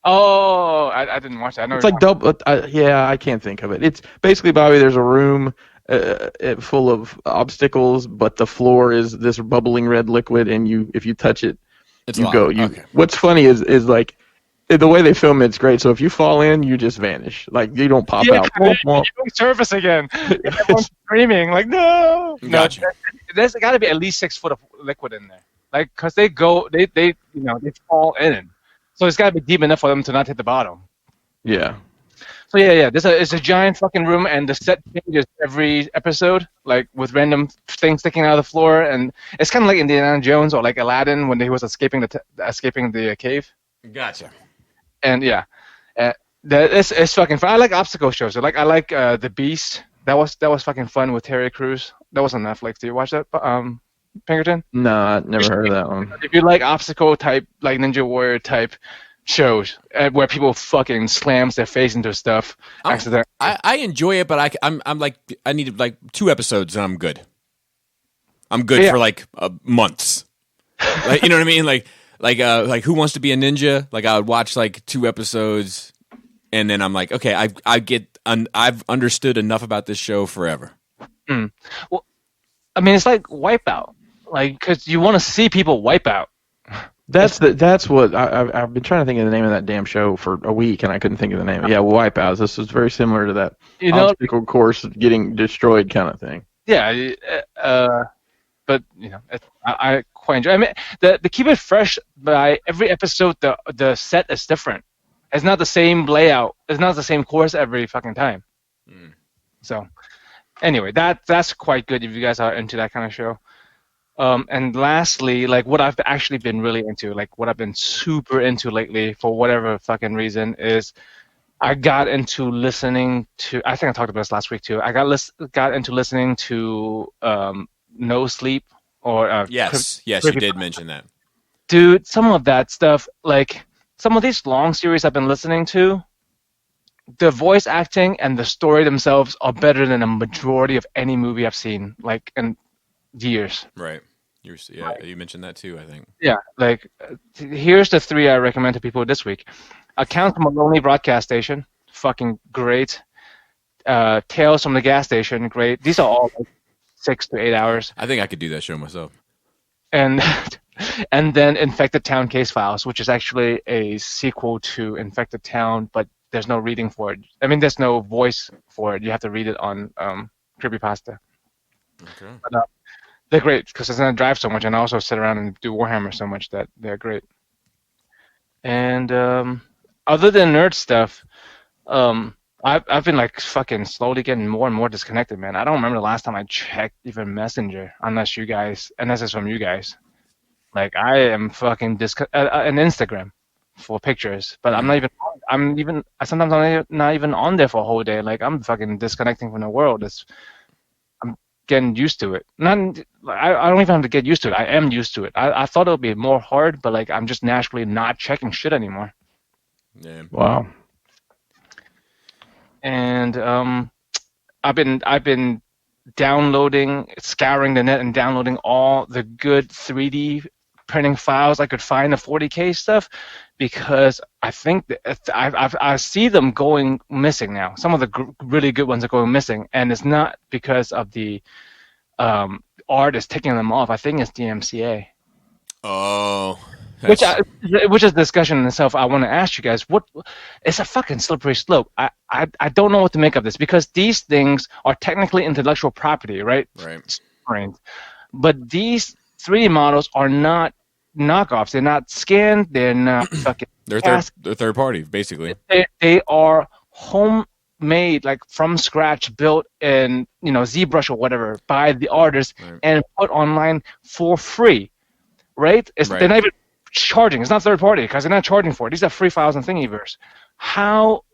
Oh, I didn't watch that. I know it's like double. I can't think of it. It's basically, Bobby, there's a room full of obstacles, but the floor is this bubbling red liquid, and if you touch it, you go. Okay. What's funny is like the way they film it's great. So if you fall in, you just vanish. Like you don't pop out. You don't surface again. Everyone's screaming like no. Gotcha. No, there's got to be at least 6 foot of liquid in there. Like because they fall in. So it's got to be deep enough for them to not hit the bottom. Yeah. So yeah. It's a giant fucking room, and the set changes every episode, like with random things sticking out of the floor, and it's kind of like Indiana Jones or like Aladdin when he was escaping the cave. Gotcha. And yeah, it's fucking fun. I like obstacle shows. I like The Beast. That was fucking fun with Terry Crews. That was on Netflix. Did you watch that, Pinkerton? No, I never heard of that one. If you like obstacle type, like Ninja Warrior type shows where people fucking slams their face into stuff accidentally. I enjoy it, but I'm like I need like 2 episodes and I'm good. I'm good for like months. Like, you know what I mean? Like Who Wants to Be a Ninja? Like I would watch like 2 episodes, and then I'm like, okay, I've understood enough about this show forever. Well, I mean, it's like Wipeout, like because you want to see people wipe out. That's what I've been trying to think of the name of that damn show for a week, and I couldn't think of the name. Yeah, Wipeouts. This is very similar to that obstacle course getting destroyed kind of thing. Yeah, but I quite enjoy. I mean, the keep it fresh by every episode. The set is different. It's not the same layout. It's not the same course every fucking time. So, anyway, that's quite good if you guys are into that kind of show. And lastly, like what I've actually been really into, like what I've been super into lately for whatever fucking reason is I got into listening to, I think I talked about this last week too. I got into listening to No Sleep or yes, you did mention that. Dude, some of that stuff, like some of these long series I've been listening to, the voice acting and the story themselves are better than a majority of any movie I've seen, like in years. Right. You mentioned that too, I think. Yeah, like here's the 3 I recommend to people this week. Account from a Lonely Broadcast Station, fucking great. Tales from the Gas Station, great. These are all like 6 to 8 hours. I think I could do that show myself. And then Infected Town Case Files, which is actually a sequel to Infected Town, but there's no reading for it. I mean, there's no voice for it. You have to read it on Creepypasta. Okay. But, they're great because it's not drive so much, and I also sit around and do Warhammer so much that they're great. And other than nerd stuff, I've been like fucking slowly getting more and more disconnected, man. I don't remember the last time I checked even Messenger, unless it's from you guys. Like I am fucking an Instagram for pictures, but I'm not even on there for a whole day. Like I'm fucking disconnecting from the world. I'm getting used to it. I don't even have to get used to it. I am used to it. I thought it would be more hard, but like I'm just naturally not checking shit anymore. Yeah. Wow. And I've been scouring the net and downloading all the good 3D printing files I could find, the 40K stuff, because I think that I see them going missing now. Some of the really good ones are going missing, and it's not because of the art is taking them off. I think it's DMCA. Oh. Which is a discussion in itself. I want to ask you guys, it's a fucking slippery slope. I don't know what to make of this, because these things are technically intellectual property, right? Right. But these 3D models are not knockoffs. They're not scanned. They're not fucking. They're third party, basically. They are home made like from scratch, built in ZBrush or whatever by the artist, and put online for free, right? They're not even charging. It's not third party because they're not charging for it. These are free files in Thingiverse. How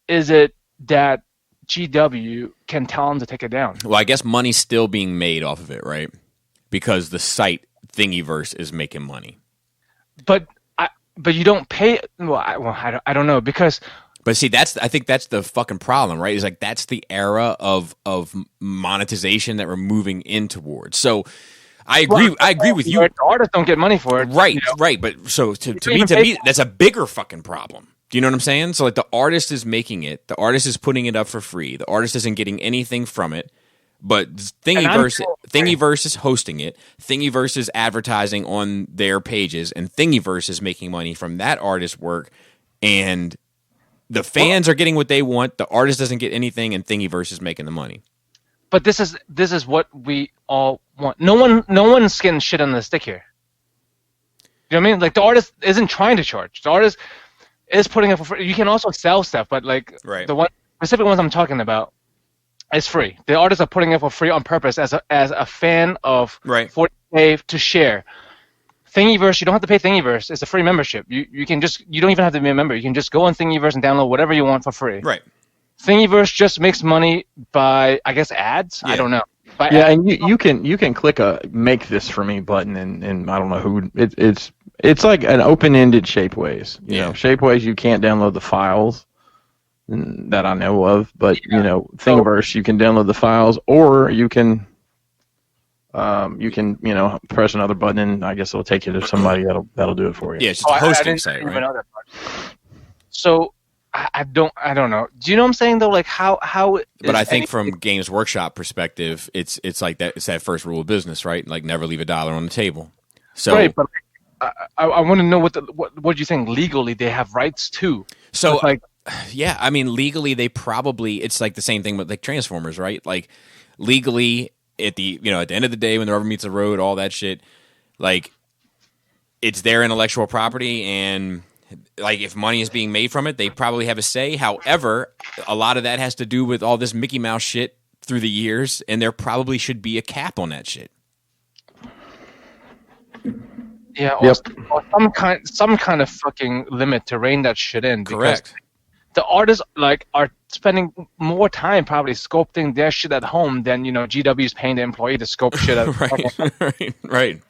is it that GW can tell them to take it down? Well, I guess money's still being made off of it, right? Because the site Thingiverse is making money. But you don't pay. I don't know because. But see, I think that's the fucking problem, right? Is like that's the era of monetization that we're moving in towards. So I agree with you. The artists don't get money for it, right? Right. But so to me, that's a bigger fucking problem. Do you know what I'm saying? So like the artist is making it, the artist is putting it up for free, the artist isn't getting anything from it. But Thingiverse is hosting it. Thingiverse is advertising on their pages, and Thingiverse is making money from that artist's work. And the fans are getting what they want. The artist doesn't get anything, and Thingiverse is making the money. But this is what we all want. No one's getting shit on the stick here. You know what I mean? Like the artist isn't trying to charge. The artist is putting it for free. You can also sell stuff, but like the specific ones I'm talking about. It's free. The artists are putting it for free on purpose as a fan of 40K to share. Thingiverse, you don't have to pay Thingiverse. It's a free membership. You don't even have to be a member. You can just go on Thingiverse and download whatever you want for free. Right. Thingiverse just makes money by, I guess, ads. Yeah. I don't know. And you can click a make this for me button and I don't know who it's like an open-ended Shapeways. You know, Shapeways you can't download the files that I know of, but Thingiverse you can download the files, or you can press another button and I guess it'll take you to somebody that'll do it for you. Yeah, it's just a hosting site, right? So I don't know. Do you know what I'm saying though? Like how? But I think from Games Workshop perspective, it's like that. It's that first rule of business, right? Like never leave a dollar on the table. So right, but I want to know what do you think legally they have rights to? So like. Yeah, I mean, legally, it's like the same thing with like Transformers, right? Like legally, at the end of the day, when the rubber meets the road, all that shit, like it's their intellectual property, and like if money is being made from it, they probably have a say. However, a lot of that has to do with all this Mickey Mouse shit through the years, and there probably should be a cap on that shit. Yeah, or some kind of fucking limit to rein that shit in. Correct. The artists are spending more time probably sculpting their shit at home than GW is paying the employee to sculpt shit at home. Right.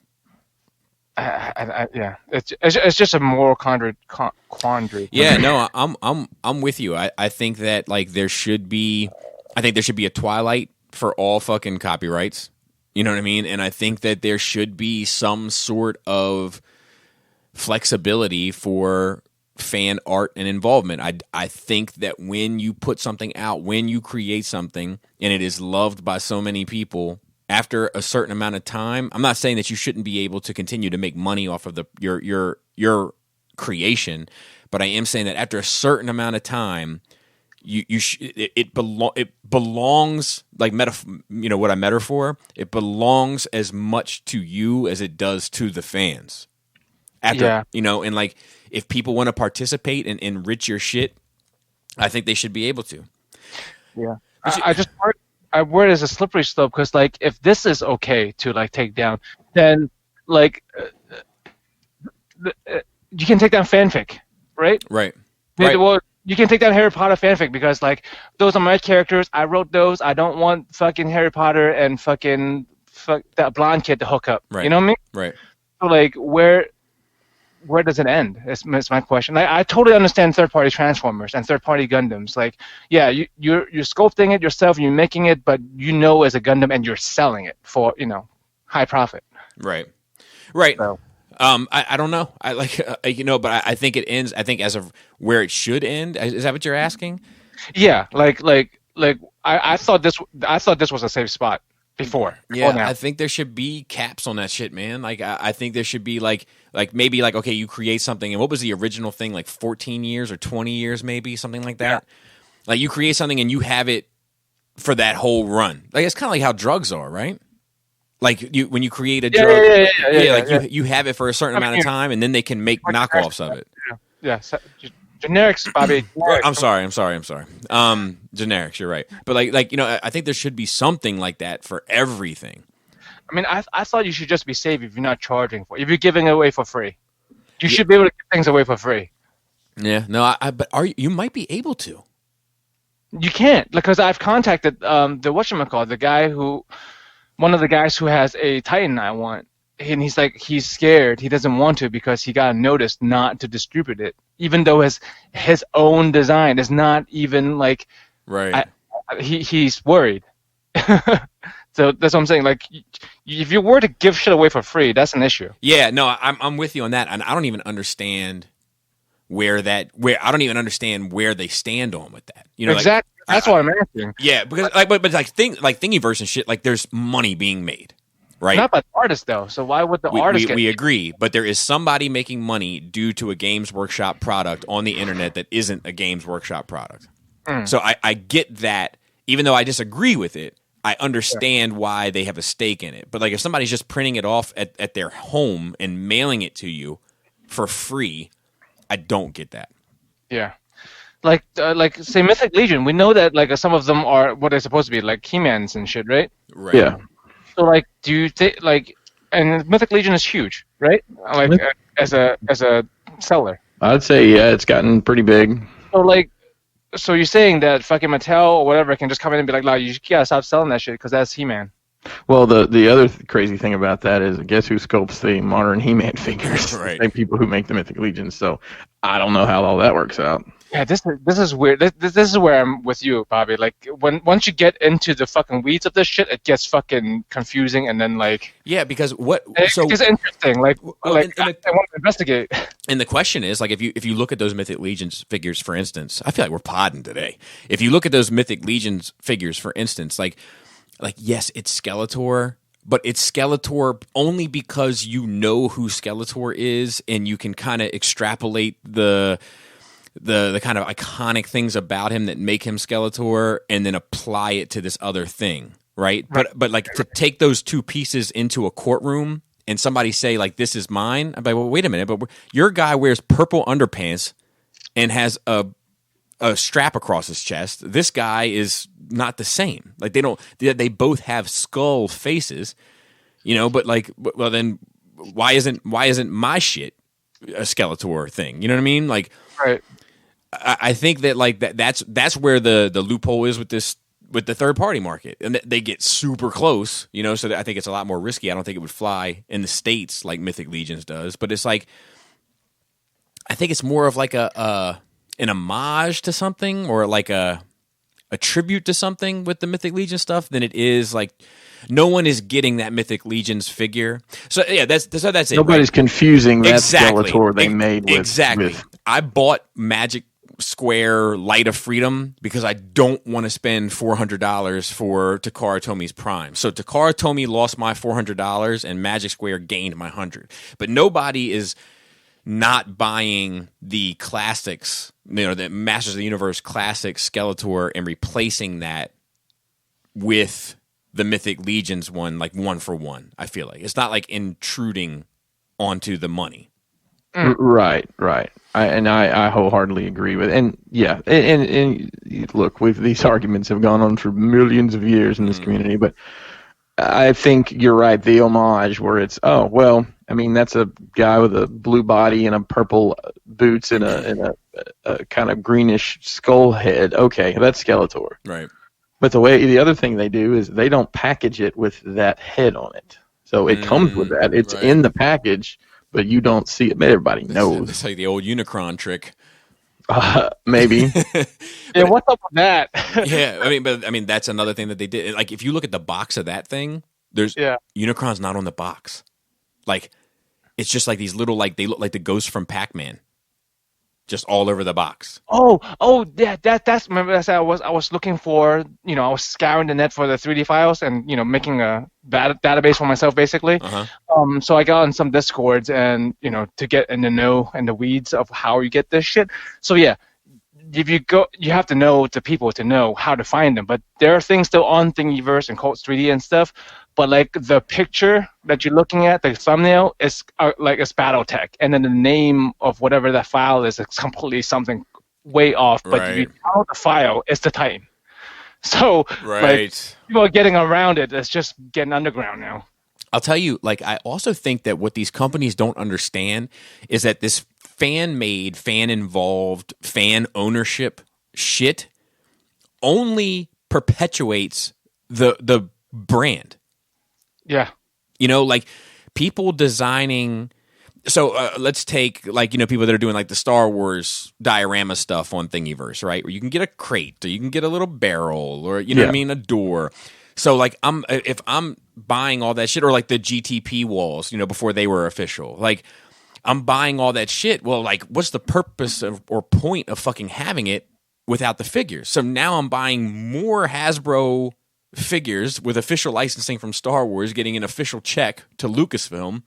Yeah, it's just a moral quandary. Yeah, no, I'm with you. I think that like there should be a twilight for all fucking copyrights. You know what I mean? And I think that there should be some sort of flexibility for fan art and involvement. I think that when you put something out, when you create something and it is loved by so many people, after a certain amount of time, I'm not saying that you shouldn't be able to continue to make money off of your creation, but I am saying that after a certain amount of time, it belongs like what I Meterphor. It belongs as much to you as it does to the fans. And like if people want to participate and enrich your shit, I think they should be able to. Yeah, I word is a slippery slope because like if this is okay to like take down, then like you can take down fanfic, right? Right. Well, you can take down Harry Potter fanfic because like those are my characters. I wrote those. I don't want fucking Harry Potter and fuck that blonde kid to hook up. Right. You know what I mean? Right. So like where does it end? It's my question. Like, I totally understand third-party Transformers and third-party Gundams. Like, yeah, you're sculpting it yourself, you're making it, but as a Gundam, and you're selling it for high profit. Right. So. I don't know. But I think it ends. I think as of where it should end. Is that what you're asking? Yeah. Like I thought this was a safe spot. Before I think there should be caps on that shit, man. Like I think there should be like maybe like okay, you create something, and what was the original thing? Like 14 years or 20 years, maybe something like that. Yeah. Like you create something and you have it for that whole run. Like it's kind of like how drugs are, right? Like when you create a drug, you have it for a certain amount of time, and then they can make knockoffs of it. Yeah. Generics, Bobby. Generics. I'm sorry. Generics, you're right. But like I think there should be something like that for everything. I mean, I thought you should just be safe if you're not charging for it. If you're giving it away for free. You should be able to give things away for free. Yeah, no, but you might be able to. You can't, because I've contacted the whatchamacallit, one of the guys who has a Titan I want, and he's like, he's scared, he doesn't want to because he got noticed not to distribute it, even though his own design is not even like, right. He's worried. So that's what I'm saying. Like, if you were to give shit away for free, that's an issue. Yeah, no, I'm with you on that, and I don't even understand where they stand on with that. You know, exactly. That's what I'm asking. Yeah, because but Thingiverse and shit, like there's money being made, right? Not by the artist though. So why would the artist? We agree, but there is somebody making money due to a Games Workshop product on the internet that isn't a Games Workshop product. So I get that, even though I disagree with it. I understand why they have a stake in it. But like if somebody's just printing it off at their home and mailing it to you for free, I don't get that. Yeah. Like say Mythic Legion, we know that like some of them are what they're supposed to be, like He-Mans and shit, right? Right. Yeah. So like do you think like, and Mythic Legion is huge, right? Like as a seller. I'd say yeah, it's gotten pretty big. So you're saying that fucking Mattel or whatever can just come in and be like, "No, you gotta stop selling that shit because that's He-Man." Well, the other crazy thing about that is, guess who sculpts the modern He-Man figures? Right. Same people who make the Mythic Legions. So I don't know how all that works out. Yeah, this is weird. This is where I'm with you, Bobby. Like once you get into the fucking weeds of this shit, it gets fucking confusing, and then like because it's interesting. Like I want to investigate. And the question is, like, if you look at those Mythic Legions figures, for instance, I feel like we're podding today. If you look at those Mythic Legions figures, for instance, like yes, it's Skeletor, but it's Skeletor only because you know who Skeletor is, and you can kind of extrapolate the kind of iconic things about him that make him Skeletor, and then apply it to this other thing, right? But like to take those two pieces into a courtroom and somebody say like this is mine, I'm like, well, wait a minute, but your guy wears purple underpants and has a strap across his chest. This guy is not the same. Like they both have skull faces, but like, well then why isn't my shit a Skeletor thing? You know what I mean? Like, right. I think that like that's where the loophole is with the third party market, and they get super close, so I think it's a lot more risky. I don't think it would fly in the States like Mythic Legions does, but it's like I think it's more of like an homage to something, or like a tribute to something with the Mythic Legion stuff than it is like no one is getting that Mythic Legions figure. So yeah, that's it. Nobody's confusing that Skeletor they made with exactly. With... I bought Magic Square Light of Freedom because I don't want to spend $400 for Takara Tomi's Prime. So Takara Tomy lost my $400 and Magic Square gained my $100. But nobody is not buying the classics, the Masters of the Universe classic Skeletor, and replacing that with the Mythic Legions one, like one for one. I feel like it's not like intruding onto the money. Right. I wholeheartedly agree with it. And yeah, and look, these arguments have gone on for millions of years in this community, but I think you're right. The homage where it's, that's a guy with a blue body and a purple boots and a kind of greenish skull head. Okay, that's Skeletor. Right. But the other thing they do is they don't package it with that head on it. So it comes with that. It's in the package, but you don't see it. But everybody knows. It's like the old Unicron trick. Maybe. Yeah, what's up with that? Yeah, I mean that's another thing that they did. Like if you look at the box of that thing, there's Unicron's not on the box. Like it's just like these little, like they look like the ghosts from Pac-Man, just all over the box. Yeah, that's remember that's I was looking for. I was scouring the net for the 3D files and making a database for myself basically. So I got on some Discords and to get in the know and the weeds of how you get this shit. So yeah, if you go, you have to know the people to know how to find them. But there are things still on Thingiverse and Cults 3D and stuff. But like the picture that you're looking at, the thumbnail is like it's BattleTech, and then the name of whatever that file is completely something way off. But if you download the file, it's the Titan. So like people are getting around it. It's just getting underground now. I'll tell you, like, I also think that what these companies don't understand is that this fan-made, fan-involved, fan ownership shit only perpetuates the brand. Yeah. You know, like, people designing... So let's take, like, you know, people that are doing, like, the Star Wars diorama stuff on Thingiverse, right? Where you can get a crate, or you can get a little barrel, or, you know what I mean, a door. So, like, if I'm buying all that shit, or, like, the GTP walls, you know, before they were official, like, I'm buying all that shit. Well, like, what's the purpose or point of fucking having it without the figures? So now I'm buying more Hasbro figures with official licensing from Star Wars, getting an official check to Lucasfilm,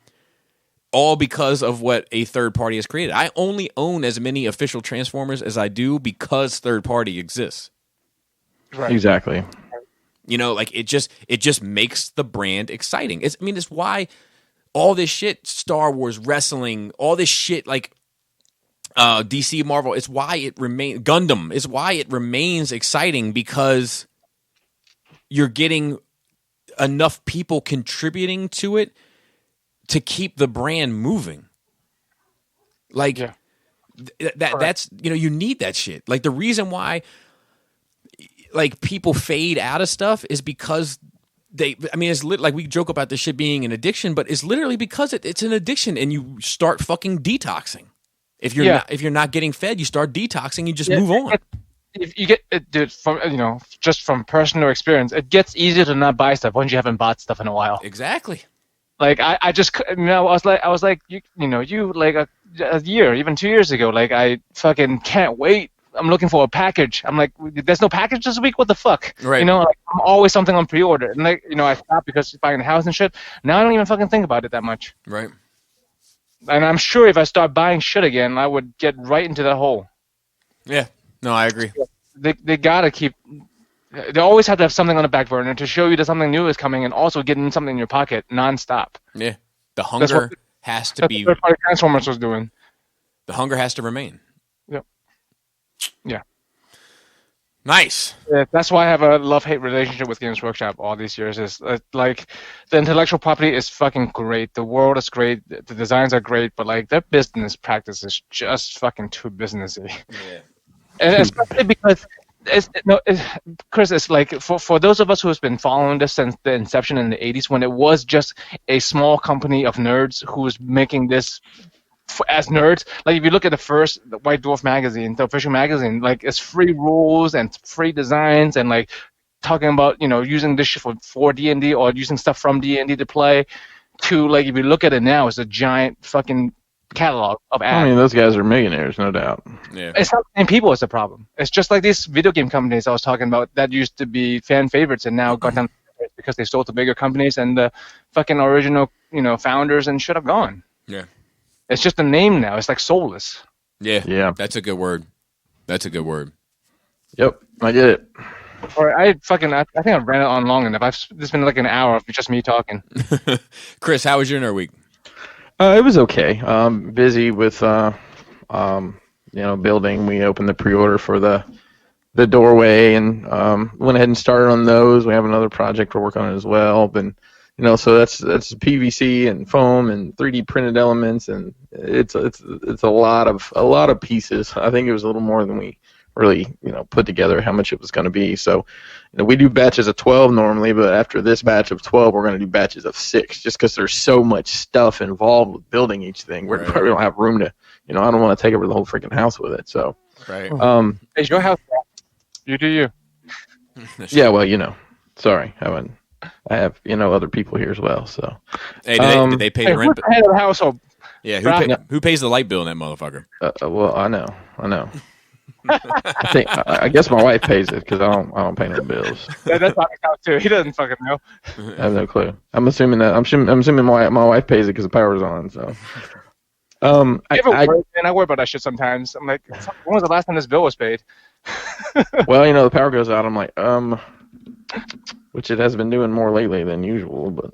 all because of what a third party has created. I only own as many official Transformers as I do because third party exists. Right. Exactly. You know, like, it just makes the brand exciting. It's why all this shit, Star Wars, wrestling, all this shit, like DC, Marvel, it's why it remains, Gundam is why it remains exciting, because you're getting enough people contributing to it to keep the brand moving. Like, that's, you know, you need that shit. Like, the reason why, like, people fade out of stuff is because it's like, we joke about this shit being an addiction, but it's literally because it's an addiction, and you start fucking detoxing. If you're not getting fed, you start detoxing, you just move on. If you get it, dude, from, you know, just from personal experience, it gets easier to not buy stuff once you haven't bought stuff in a while. Exactly. Like, I just, you know, I was like, you like a year, even 2 years ago, like, I fucking can't wait. I'm looking for a package. I'm like, there's no package this week? What the fuck? Right. You know, like, I'm always something on pre-order. And, like, you know, I stopped because buying a house and shit. Now I don't even fucking think about it that much. Right. And I'm sure if I start buying shit again, I would get right into that hole. Yeah. No, I agree. They gotta keep... They always have to have something on the back burner to show you that something new is coming, and also getting something in your pocket nonstop. Yeah. The hunger has to be... That's what Transformers was doing. The hunger has to remain. Yep. Yeah. Nice. Yeah, that's why I have a love-hate relationship with Games Workshop all these years. Is like, the intellectual property is fucking great. The world is great. The designs are great, but, like, their business practice is just fucking too businessy. Yeah. And especially because... Chris, it's like, for those of us who has been following this since the inception in the 80s, when it was just a small company of nerds who was making this as nerds. Like, if you look at the White Dwarf magazine, the official magazine, like, it's free rules and free designs, and, like, talking about, you know, using this shit for D&D, or using stuff from D&D to play, to, like, if you look at it now, it's a giant fucking catalog of ads. I mean, those guys are millionaires, no doubt. Yeah. It's not the same people as the problem. It's just like these video game companies I was talking about that used to be fan favorites and now got down because they sold to bigger companies, and the fucking original, you know, founders and shit are gone. Yeah. It's just a name now. It's like soulless. Yeah. Yeah. That's a good word. That's a good word. Yep. I get it. Or I think I've ran it on long enough. It's been like an hour of just me talking. Chris, how was your nerd week? It was okay. Busy with, you know, building. We opened the pre-order for the doorway, and went ahead and started on those. We have another project we're working on as well. But, you know, so that's PVC and foam and 3D printed elements, and it's a lot of pieces. I think it was a little more than we really, you know, put together how much it was going to be. So, you know, we do batches of 12 normally, but after this batch of 12, we're going to do batches of 6, just because there's so much stuff involved with building each thing. We don't have room to, you know, I don't want to take over the whole freaking house with it. So, right. It's your house. You do you. Yeah, well, you know, sorry, I have, you know, other people here as well. So, hey, did they pay the rent? Who's the head of the household? Yeah, who pays the light bill in that motherfucker? Well, I know. I guess my wife pays it because I don't pay no bills. That's Bobby's house too. He doesn't fucking know. I have no clue. I'm assuming my wife pays it because the power's on. So I worry, man. I worry about that shit sometimes. I'm like, when was the last time this bill was paid? well, the power goes out. I'm like, which it has been doing more lately than usual, but.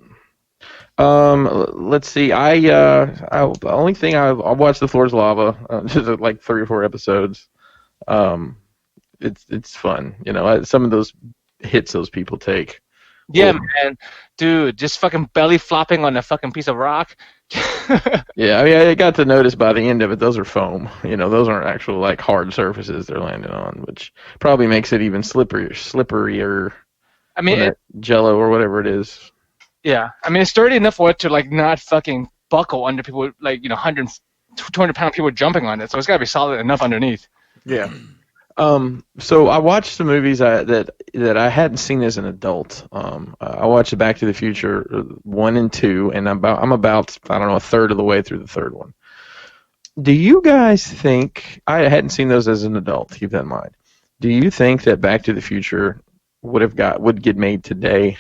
Let's see. The only thing I watched The Floor's Lava, just like 3 or 4 episodes. It's fun, some of those hits those people take. Yeah, man, dude, just fucking belly flopping on a fucking piece of rock. Yeah, I mean, I got to notice by the end of it, those are foam. Those aren't actual like hard surfaces they're landing on, which probably makes it even slipperier. I mean, Jello or whatever it is. Yeah, I mean, it's sturdy enough for it to like not fucking buckle under people, like 100, 200-pound people jumping on it. So it's gotta be solid enough underneath. Yeah. So I watched some movies that I hadn't seen as an adult. I watched the Back to the Future 1 and 2, and I'm about I don't know, a third of the way through the third one. Do you guys think I hadn't seen those as an adult? Keep that in mind. Do you think that Back to the Future would get made today?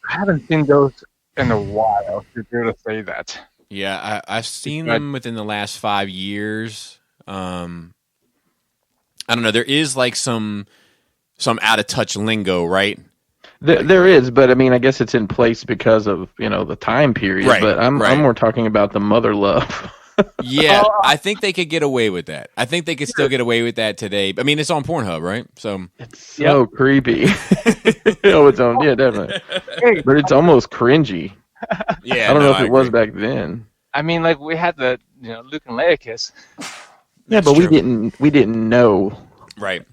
I haven't seen those in a while to be able to say that. Yeah, I've seen them within the last 5 years. I don't know. There is like some out of touch lingo, right? There is, but I mean, I guess it's in place because of the time period. Right, but I'm more talking about the mother love. Yeah, I think they could get away with that. I think they could still get away with that today. I mean, it's on Pornhub, right? So it's so creepy. It's on, yeah, definitely. But it's almost cringy. Yeah, I don't know if it was back then. I mean, like we had the Luke and Leia kiss. Yeah, but we didn't know. Right.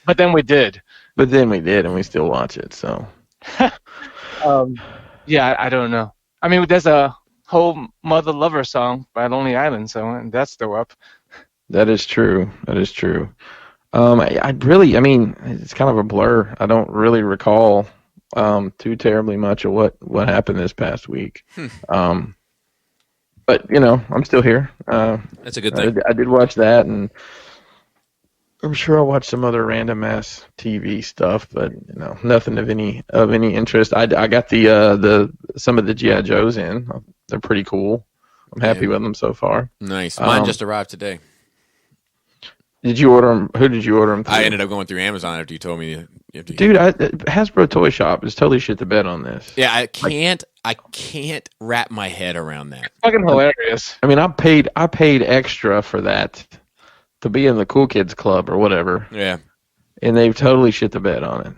But then we did. And we still watch it. So. Yeah, I don't know. I mean, there's a whole Mother Lover song by Lonely Island, so that's still up. That is true. I mean, it's kind of a blur. I don't really recall too terribly much of what happened this past week. But I'm still here. That's a good thing. I did watch that, and I'm sure I'll watch some other random ass TV stuff, but nothing of any interest. I got some of the G.I. Joes in. They're pretty cool. I'm happy with them so far. Nice. Mine just arrived today. Did you order them? Who did you order them through? I ended up going through Amazon after you told me. Dude, Hasbro Toy Shop is totally shit the bed on this. Yeah, I can't wrap my head around that. Fucking hilarious. I mean, I paid extra for that to be in the cool kids club or whatever. Yeah. And they've totally shit the bed on it.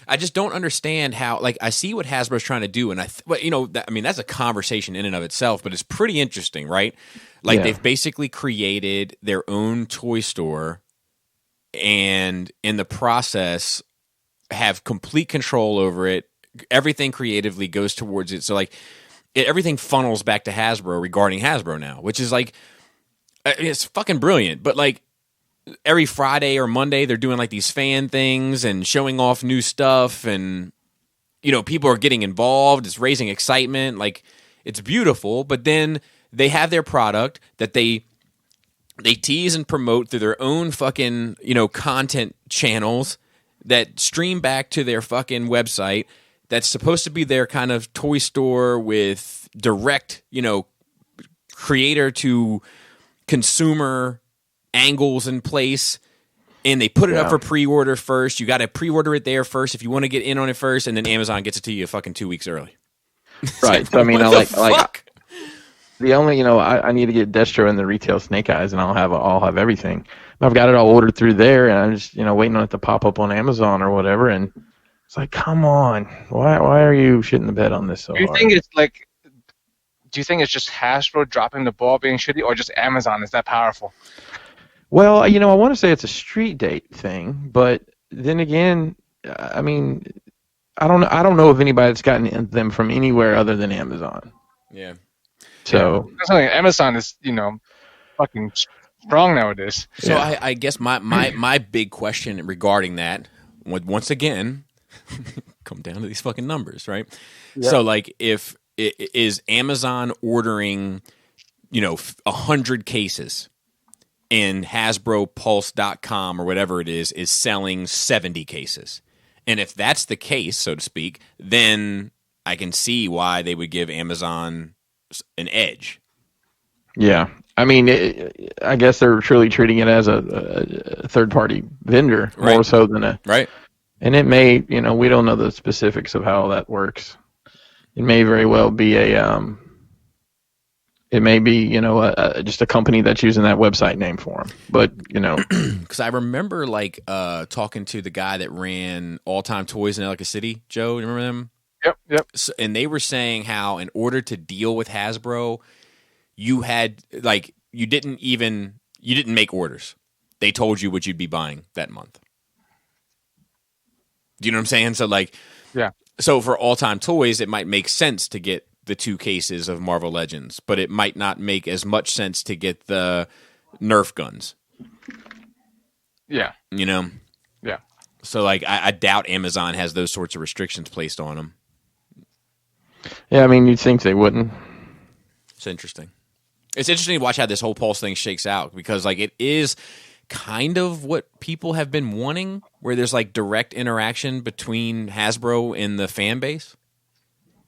I just don't understand how. Like, I see what Hasbro's trying to do, and that's a conversation in and of itself. But it's pretty interesting, right? Like, they've basically created their own toy store, and in the process, have complete control over it. Everything creatively goes towards it. So, like, everything funnels back to Hasbro regarding Hasbro now, which is like, it's fucking brilliant. But like, every Friday or Monday, they're doing like these fan things and showing off new stuff, and people are getting involved. It's raising excitement. Like, it's beautiful. But then they have their product that they tease and promote through their own fucking content channels that stream back to their fucking website. That's supposed to be their kind of toy store with direct creator to consumer angles in place, and they put it up for pre-order first. You got to pre-order it there first if you want to get in on it first, and then Amazon gets it to you fucking 2 weeks early. Right. So I mean, like the only I need to get Destro in the retail Snake Eyes, and I'll have everything. I've got it all ordered through there, and I'm just waiting on it to pop up on Amazon or whatever. And it's like, come on, why are you shitting the bed on this so hard? Do you think it's just Hasbro dropping the ball being shitty, or just Amazon is that powerful? Well, I want to say it's a street date thing, but then again, I mean, I don't know of anybody that's gotten them from anywhere other than Amazon. Yeah. So Amazon is fucking strong nowadays. So I guess my big question regarding that would once again come down to these fucking numbers, right? Yeah. So like, if is Amazon ordering 100 cases, and HasbroPulse.com or whatever it is selling 70 cases. And if that's the case, so to speak, then I can see why they would give Amazon an edge. Yeah. I mean, I guess they're truly treating it as a third-party vendor more Right. so than a. Right. And it may, we don't know the specifics of how that works. It may very well be it may be, just a company that's using that website name for them. But, Because I remember talking to the guy that ran All Time Toys in Ellicott City. Joe, you remember them? Yep. So, and they were saying how in order to deal with Hasbro, you had you didn't make orders. They told you what you'd be buying that month. Do you know what I'm saying? So yeah. So for All Time Toys, it might make sense to get the 2 cases of Marvel Legends, but it might not make as much sense to get the Nerf guns. Yeah. Yeah. So I doubt Amazon has those sorts of restrictions placed on them. Yeah, I mean, you'd think they wouldn't. It's interesting. It's interesting to watch how this whole Pulse thing shakes out because it is kind of what people have been wanting, where there's direct interaction between Hasbro and the fan base.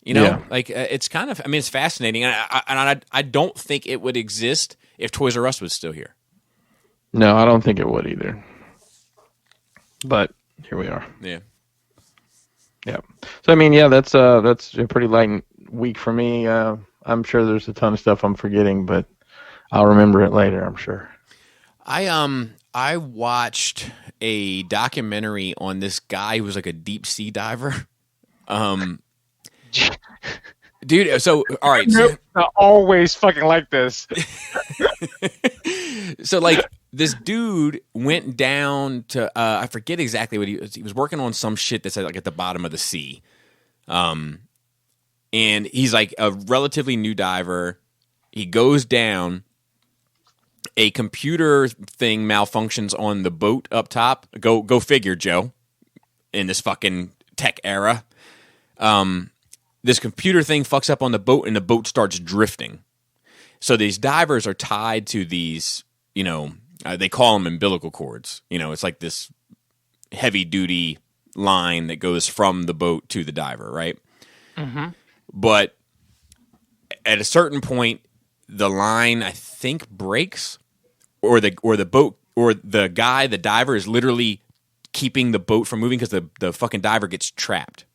Yeah. It's kind of, it's fascinating. And I don't think it would exist if Toys R Us was still here. No, I don't think it would either. But here we are. Yeah. Yeah. So that's a pretty light week for me. I'm sure there's a ton of stuff I'm forgetting, but I'll remember it later, I'm sure. I watched a documentary on this guy who was a deep sea diver. Dude, so all right, I always fucking like this. So this dude went down to I forget exactly what he was working on some shit that's at the bottom of the sea. And he's a relatively new diver. He goes down. A computer thing malfunctions on the boat up top. Go figure, Joe. In this fucking tech era, this computer thing fucks up on the boat, and the boat starts drifting. So these divers are tied to these, they call them umbilical cords. It's this heavy duty line that goes from the boat to the diver, right? Mm-hmm. But at a certain point, the line I think breaks, or the boat or the diver is literally keeping the boat from moving because the fucking diver gets trapped.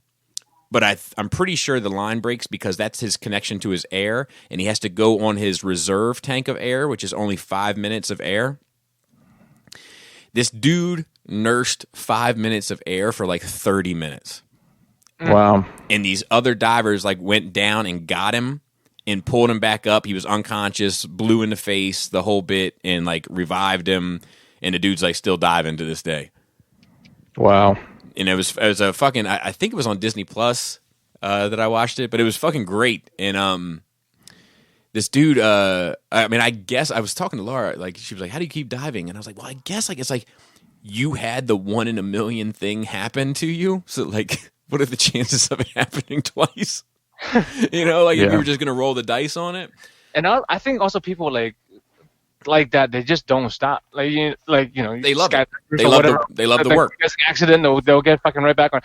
But I'm pretty sure the line breaks because that's his connection to his air, and he has to go on his reserve tank of air, which is only 5 minutes of air. This dude nursed 5 minutes of air for 30 minutes. Wow. And these other divers went down and got him and pulled him back up. He was unconscious, blue in the face, the whole bit, and revived him. And the dude's still diving to this day. Wow. And it was a fucking, I think it was on Disney Plus that I watched it, but it was fucking great. And this dude, I guess I was talking to Laura, she was like, how do you keep diving? And I was like, well, I guess it's you had the 1 in a million thing happen to you. So what are the chances of it happening twice? If you were just going to roll the dice on it. And I think also people like that, they just don't stop. They love it. They love the work. Accident, they'll get fucking right back on.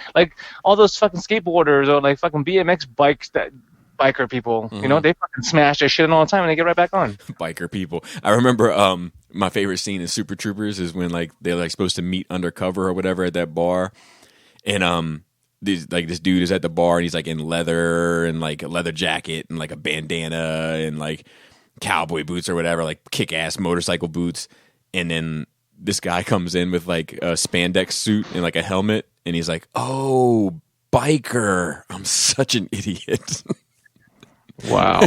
All those fucking skateboarders or fucking BMX bikes, that biker people, Mm-hmm. They fucking smash their shit all the time and they get right back on. Biker people. I remember my favorite scene in Super Troopers is when they're supposed to meet undercover or whatever at that bar, and this dude is at the bar and he's in leather and a leather jacket and a bandana and cowboy boots or whatever, kick-ass motorcycle boots. And then this guy comes in with a spandex suit and a helmet, and he's like, "Oh, biker! I'm such an idiot." Wow.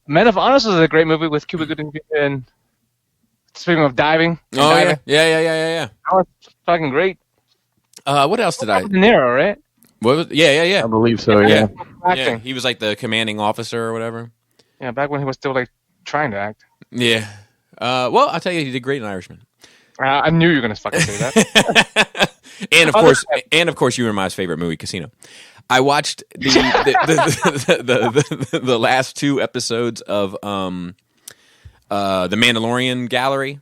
Men of Honest was a great movie with Cuba Gooding and speaking of diving. Oh diving, yeah. that was fucking great. What else did I? De Niro, right? What was? Yeah. I believe so, yeah. Yeah, he was the commanding officer or whatever. Yeah, back when he was still trying to act. Yeah. Well, I'll tell you, he did great in Irishman. I knew you were gonna fucking say that. and of course, you were my favorite movie, Casino. I watched the last 2 episodes of the Mandalorian Gallery.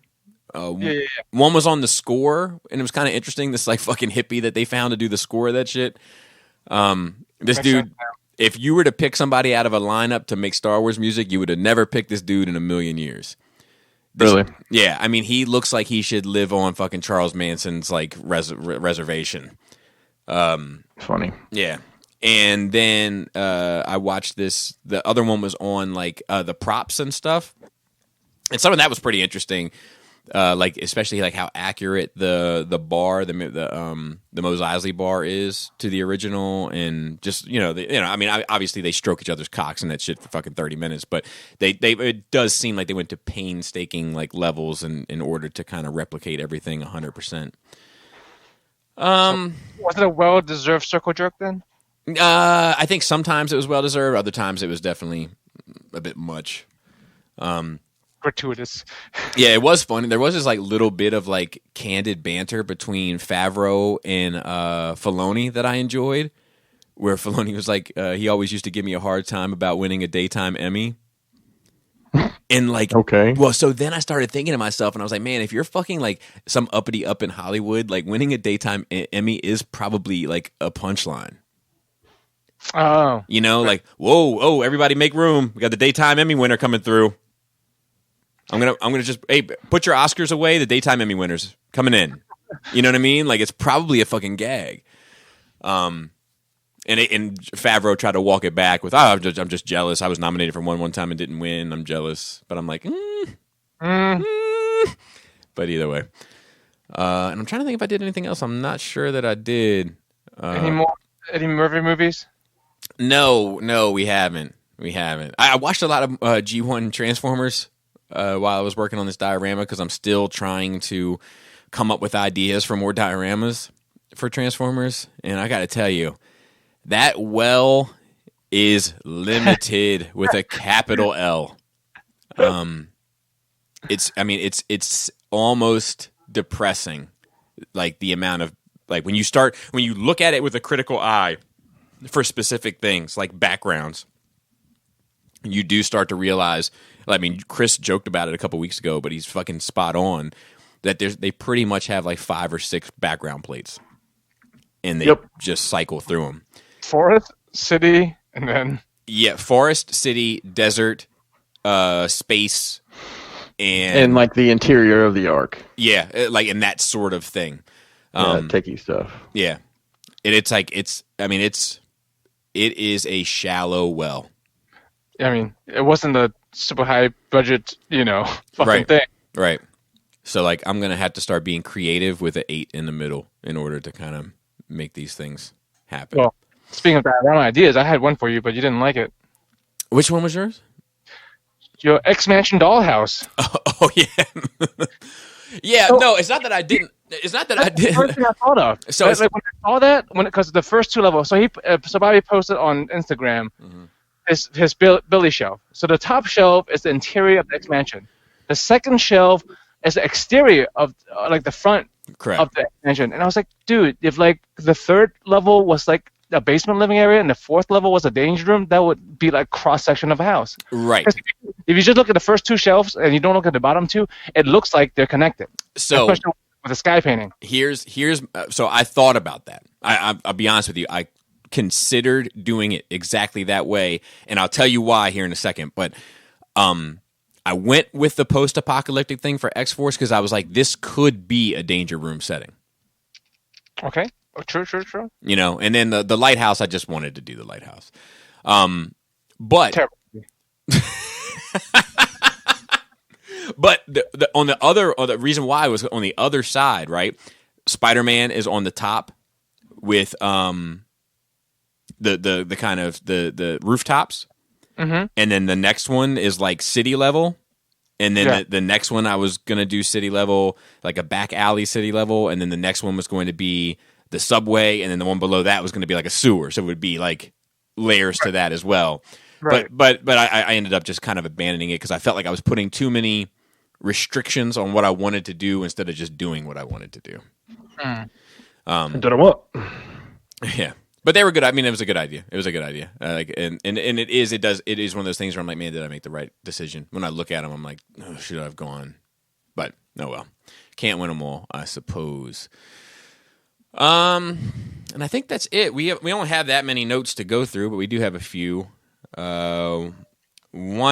One was on the score, and it was kind of interesting. This fucking hippie that they found to do the score of that shit. This dude, if you were to pick somebody out of a lineup to make Star Wars music, you would have never picked this dude in a million years. Really? Yeah, I mean, he looks like he should live on fucking Charles Manson's like reservation. Funny. Yeah. And then I watched this. The other one was on like the props and stuff, and some of that was pretty interesting. Like especially like how accurate the bar, the Mos Eisley bar is to the original, and just I mean, obviously they stroke each other's cocks and that shit for fucking 30 minutes, but they it does seem like they went to painstaking like levels in order to kind of replicate everything 100%. Was it a well-deserved circle jerk then? I think sometimes it was well deserved, other times it was definitely a bit much. Gratuitous. Yeah, it was funny. There was this like little bit of like candid banter between Favreau and Filoni that I enjoyed, where Filoni was like, he always used to give me a hard time about winning a daytime Emmy. And like, okay. Well, so then I started thinking to myself, and I was like, man, if you're fucking like some uppity up in Hollywood, like winning a daytime Emmy is probably like a punchline. Oh, like, whoa, everybody make room. We got the daytime Emmy winner coming through. I'm gonna just put your Oscars away. The daytime Emmy winners coming in. You know what I mean? Like it's probably a fucking gag. And Favreau tried to walk it back with, I'm just jealous. I was nominated for one time and didn't win. I'm jealous. But I'm like, But either way. And I'm trying to think if I did anything else. I'm not sure that I did. Any more Eddie Murphy movies? No, we haven't. I watched a lot of G1 Transformers while I was working on this diorama because I'm still trying to come up with ideas for more dioramas for Transformers. And I got to tell you, that well is limited with a capital L. It's almost depressing, like the amount of like when you look at it with a critical eye for specific things like backgrounds, you do start to realize. I mean, Chris joked about it a couple weeks ago, but he's fucking spot on that they pretty much have like 5 or 6 background plates, and they just cycle through them. Forest, city, and then forest, city, desert, space, and like the interior of the Ark. Yeah, like in that sort of thing. Techie stuff. Yeah, it is a shallow well. I mean, it wasn't a super high budget, fucking thing. Right. So like I'm gonna have to start being creative with an 8 in the middle in order to kind of make these things happen. Well, speaking of diorama ideas, I had one for you, but you didn't like it. Which one was yours? Your X-Mansion dollhouse. Oh yeah. Yeah, so, no, it's not that I didn't. It's not that I didn't. The first thing I thought of. So when I saw that, because the first 2 levels. So Bobby posted on Instagram his Billy shelf. So the top shelf is the interior of the X-Mansion. The second shelf is the exterior of like the front of the X-Mansion. And I was like, dude, if like the 3rd level was like a basement living area and the 4th level was a danger room, that would be like cross section of a house. Right. If you just look at the first 2 shelves and you don't look at the bottom 2, it looks like they're connected. So especially with the sky painting. Here's so I thought about that. I'll be honest with you. I considered doing it exactly that way, and I'll tell you why here in a second. But I went with the post-apocalyptic thing for X-Force because I was like, this could be a danger room setting. Okay. Oh, true. And then the lighthouse, I just wanted to do the lighthouse. But terrible. But the reason why was on the other side, right? Spider-Man is on the top with the kind of the rooftops, and then the next one is like city level, and then the next one I was gonna do city level, like a back alley city level, and then the next one was going to be the subway, and then the one below that was going to be like a sewer, so it would be like layers to that as well. Right. But I ended up just kind of abandoning it because I felt like I was putting too many restrictions on what I wanted to do instead of just doing what I wanted to do. Yeah, but they were good. I mean, it was a good idea. It was a good idea. And it is one of those things where I'm like, man, did I make the right decision? When I look at them, I'm like, oh, should I have gone? But oh well, can't win them all, I suppose. And I think that's it. We don't have that many notes to go through, but we do have a few. One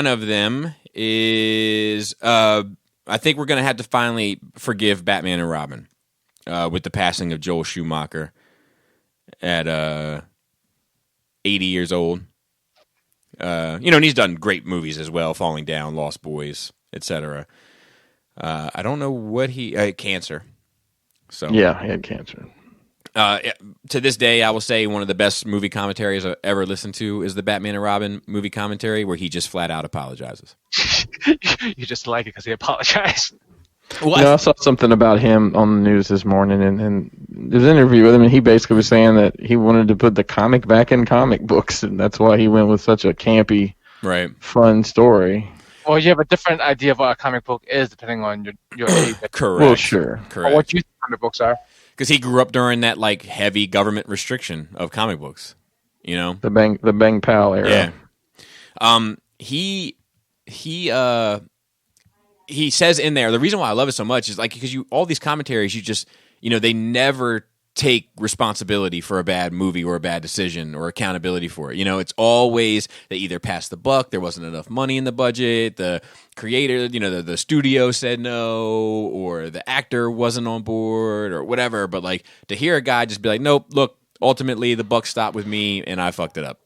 of them is I think we're going to have to finally forgive Batman and Robin with the passing of Joel Schumacher at 80 years old. And he's done great movies as well, Falling Down, Lost Boys, etc. I don't know what he cancer. So yeah, he had cancer. To this day, I will say one of the best movie commentaries I've ever listened to is the Batman and Robin movie commentary, where he just flat out apologizes. You just like it because he apologized. Well, I saw something about him on the news this morning, and there's an interview with him, and he basically was saying that he wanted to put the comic back in comic books, and that's why he went with such a campy, fun story. Well, you have a different idea of what a comic book is depending on your age. Correct. Well, sure. Correct. Or what you think comic books are. Because he grew up during that heavy government restriction of comic books, the Bang Pal era. Yeah. He says in there, the reason why I love it so much is because all these commentaries, you just they never take responsibility for a bad movie or a bad decision or accountability for it. It's always they either passed the buck, there wasn't enough money in the budget, the creator, the studio said no, or the actor wasn't on board or whatever. But to hear a guy just be like, nope, look, ultimately the buck stopped with me and I fucked it up.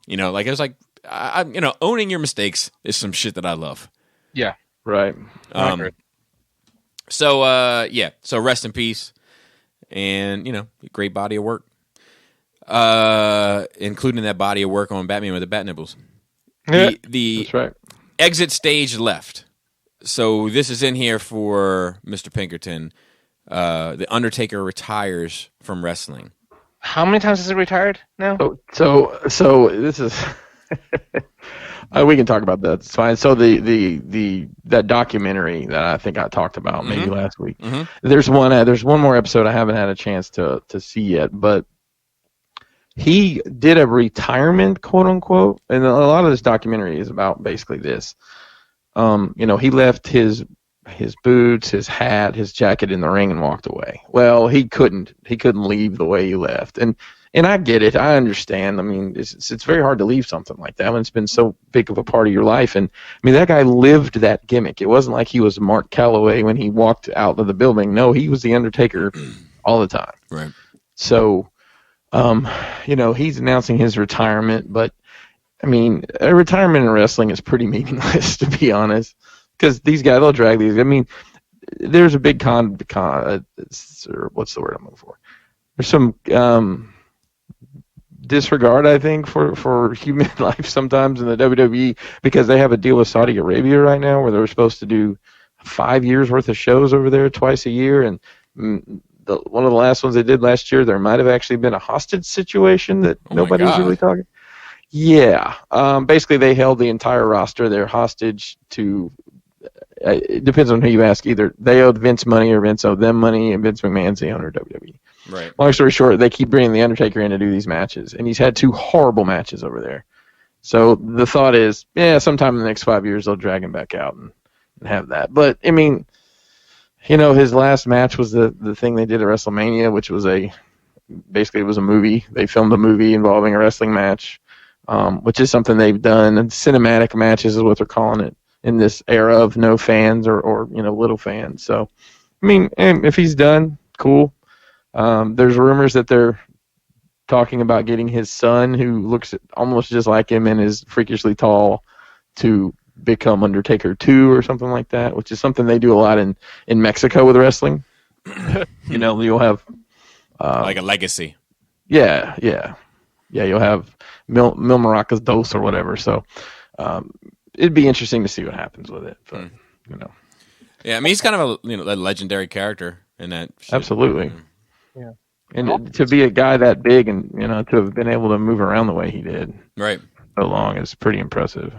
It was owning your mistakes is some shit that I love. Yeah. Right. So rest in peace. And, great body of work. Including that body of work on Batman with the Bat Nipples. The That's right. exit stage left. So this is in here for Mr. Pinkerton. The Undertaker retires from wrestling. How many times has he retired now? So this is... we can talk about that. It's fine. So that documentary that I think I talked about maybe last week. Mm-hmm. There's one more episode I haven't had a chance to see yet, but he did a retirement, quote unquote, and a lot of this documentary is about basically this. He left his boots, his hat, his jacket in the ring and walked away. Well, he couldn't leave the way he left, and I get it. I understand. I mean, it's very hard to leave something like that when it's been so big of a part of your life. And, I mean, that guy lived that gimmick. It wasn't like he was Mark Calloway when he walked out of the building. No, he was the Undertaker all the time. Right. So, he's announcing his retirement. But, I mean, a retirement in wrestling is pretty meaningless, to be honest. Because these guys, they'll drag these. I mean, there's a big what's the word I'm looking for? There's some... disregard, I think, for human life sometimes in the WWE, because they have a deal with Saudi Arabia right now where they're supposed to do 5 years worth of shows over there twice a year, and one of the last ones they did last year, there might have actually been a hostage situation that nobody's really talking. Yeah, basically they held the entire roster there hostage to. It depends on who you ask. Either they owed Vince money or Vince owed them money, and Vince McMahon's the owner of WWE. Right. Long story short, they keep bringing The Undertaker in to do these matches, and he's had 2 horrible matches over there. So the thought is, sometime in the next 5 years they'll drag him back out and have that. But, I mean, his last match was the thing they did at WrestleMania, which was basically it was a movie. They filmed a movie involving a wrestling match, which is something they've done. And cinematic matches is what they're calling it in this era of no fans or little fans. So, I mean, if he's done, cool. There's rumors that they're talking about getting his son, who looks almost just like him and is freakishly tall, to become Undertaker 2 or something like that, which is something they do a lot in Mexico with wrestling. You'll have... like a legacy. Yeah. You'll have Mil Maracas Dos or whatever. So it'd be interesting to see what happens with it. But, Yeah, I mean, he's kind of a legendary character in that shit. Absolutely. Yeah. And to be a guy that big and, to have been able to move around the way he did right so long is pretty impressive.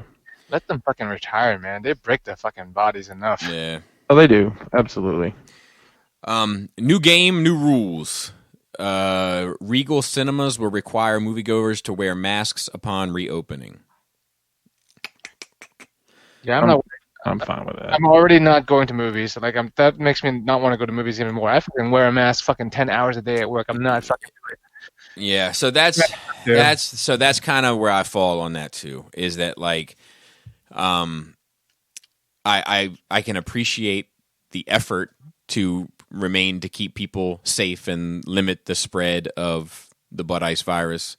Let them fucking retire, man. They break their fucking bodies enough. Yeah. Oh, they do. Absolutely. New game, new rules. Regal cinemas will require moviegoers to wear masks upon reopening. Yeah, I'm fine with that. I'm already not going to movies. Like that makes me not want to go to movies even more. I fucking wear a mask fucking 10 hours a day at work. I'm not fucking doing it. Yeah, so that's kind of where I fall on that too. Is that like, I can appreciate the effort to keep people safe and limit the spread of the butt ice virus.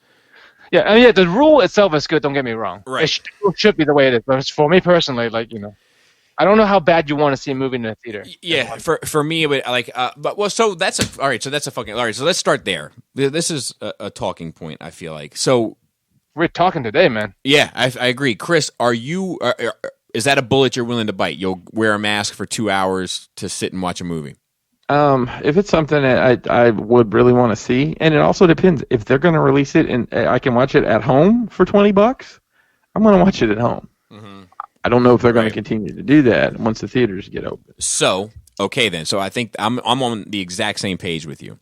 Yeah, the rule itself is good. Don't get me wrong. Right. It should be the way it is. But for me personally, like I don't know how bad you want to see a movie in the theater. Yeah, for me, it would like, so that's all right. So that's all right. So let's start there. This is a talking point. I feel like so. We're talking today, man. Yeah, I agree. Chris, are you? Is that a bullet you're willing to bite? You'll wear a mask for 2 hours to sit and watch a movie. If it's something that I would really want to see, and it also depends if they're going to release it and I can watch it at home for $20. I'm going to watch it at home. Mm-hmm. I don't know if they're going to continue to do that once the theaters get open. So okay then. So I think I'm on the exact same page with you.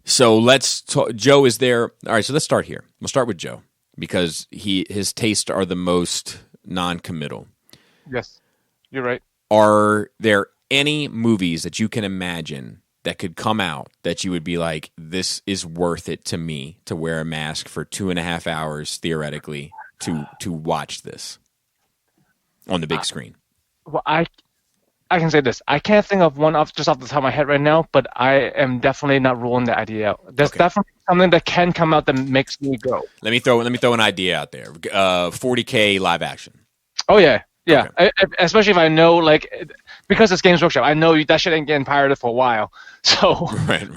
So let's talk. Joe is there. All right. So let's start here. We'll start with Joe because his tastes are the most non-committal. Yes, you're right. Are there any movies that you can imagine that could come out that you would be like, this is worth it to me to wear a mask for 2.5 hours theoretically to watch this on the big screen? Well, I can say this. I can't think of one off the top of my head right now, but I am definitely not ruling the idea out. There's definitely something that can come out that makes me go. Let me throw an idea out there. 40K live action. Oh yeah. Yeah, Okay. Especially if I know, like, because it's Games Workshop, I know that shit ain't getting pirated for a while. So, Right.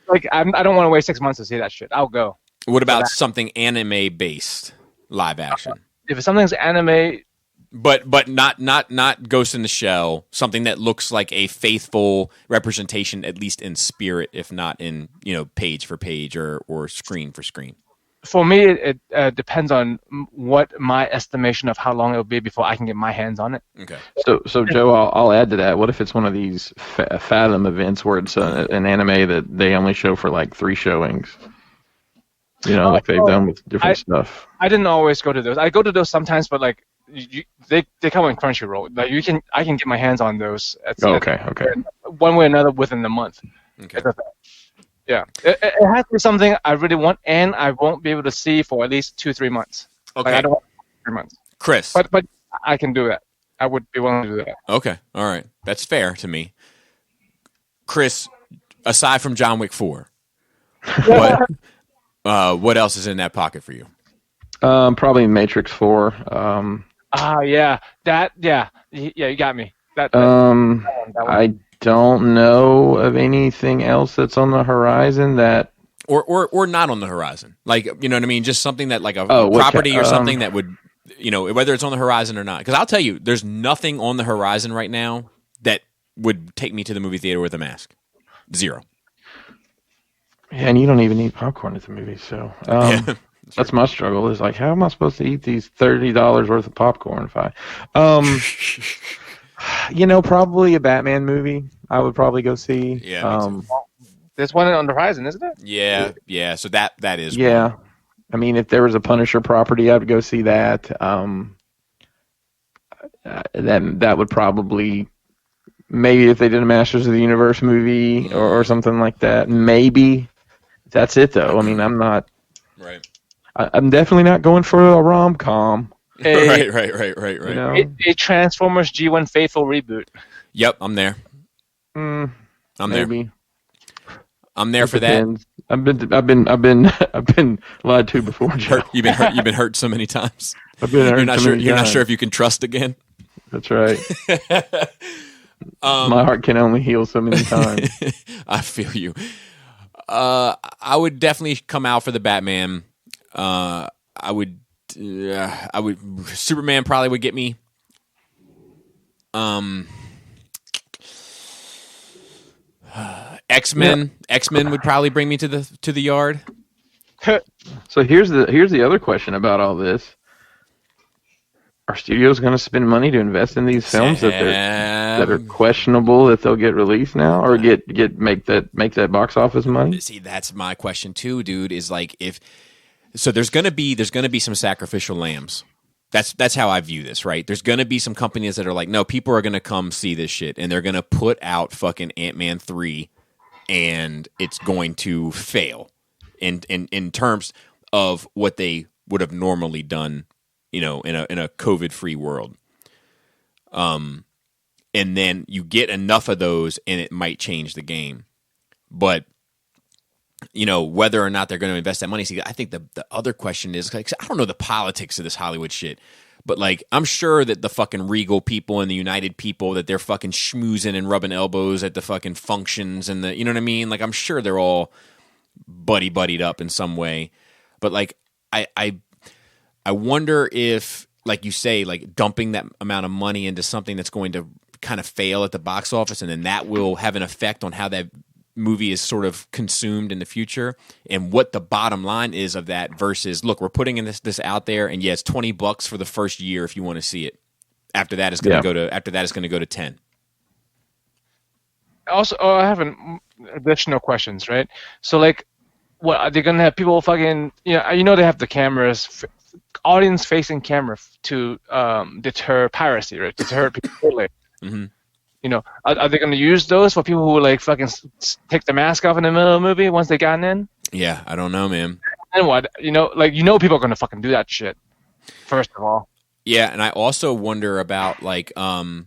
like, I don't want to wait 6 months to see that shit. I'll go. What about something anime-based live action? If something's anime, But not Ghost in the Shell, something that looks like a faithful representation, at least in spirit, if not in page for page or screen for screen. For me, it depends on what my estimation of how long it will be before I can get my hands on it. Okay. So Joe, I'll add to that. What if it's one of these Fathom events where it's an anime that they only show for like 3 showings? Like they've done with different stuff. I didn't always go to those. I go to those sometimes, but like they come on Crunchyroll. Like I can get my hands on those. Okay. One way or another within the month. Okay. Yeah, it has to be something I really want, and I won't be able to see for at least 2-3 months. Okay. Like, I don't want 3 months. Chris. But I can do that. I would be willing to do that. Okay. All right. That's fair to me. Chris, aside from John Wick 4, what else is in that pocket for you? Probably Matrix 4. Yeah. You got me. I don't know of anything else that's on the horizon that or not on the horizon. Like, you know what I mean? Just something that like a property or something that would, whether it's on the horizon or not. Because I'll tell you, there's nothing on the horizon right now that would take me to the movie theater with a mask. Zero. Yeah, and you don't even need popcorn at the movie, so that's my struggle. Is like, how am I supposed to eat these $30 worth of popcorn if I probably a Batman movie. I would probably go see. Yeah. There's one on the horizon, isn't it? Yeah. So that is. Yeah. One. I mean, if there was a Punisher property, I would go see that. That would probably, maybe if they did a Masters of the Universe movie or something like that, maybe. That's it, though. I mean, I'm not. Right. I'm definitely not going for a rom-com. Right. A Transformers G1 Faithful reboot. Yep, I'm there. I'm there. I'm there for that. I've been lied to before, Joe. You've been hurt so many times. I've been hurt. You're not sure if you can trust again. That's right. My heart can only heal so many times. I feel you. I would definitely come out for the Batman. I would. Superman probably would get me. X-Men would probably bring me to the yard. So here's the other question about all this. Are studios going to spend money to invest in these films that are questionable that they'll get released now or make that box office money? See, that's my question too, dude. Is like there's gonna be some sacrificial lambs That's how I view this, right? There's going to be some companies that are like, no, people are going to come see this shit, and they're going to put out fucking Ant-Man 3, and it's going to fail in terms of what they would have normally done, in a COVID-free world. And then you get enough of those, and it might change the game. But whether or not they're going to invest that money. See, I think the other question is, like, I don't know the politics of this Hollywood shit, but like, I'm sure that the fucking Regal people and the United people, that they're fucking schmoozing and rubbing elbows at the fucking functions and you know what I mean? Like, I'm sure they're all buddied up in some way. But like, I wonder if, like you say, like dumping that amount of money into something that's going to kind of fail at the box office, and then that will have an effect on how that movie is sort of consumed in the future, and what the bottom line is of that versus, look, we're putting in this out there, and it's $20 for the first year if you want to see it. After that, it's going to go to 10. Also, I have an additional questions, right? So, like, what are they going to have people fucking? They have the cameras, audience-facing camera to deter piracy, right? Deter people. Mm-hmm. Are they going to use those for people who like fucking take the mask off in the middle of the movie once they gotten in? Yeah, I don't know, man. And what? People are going to fucking do that shit. First of all. Yeah, and I also wonder about like some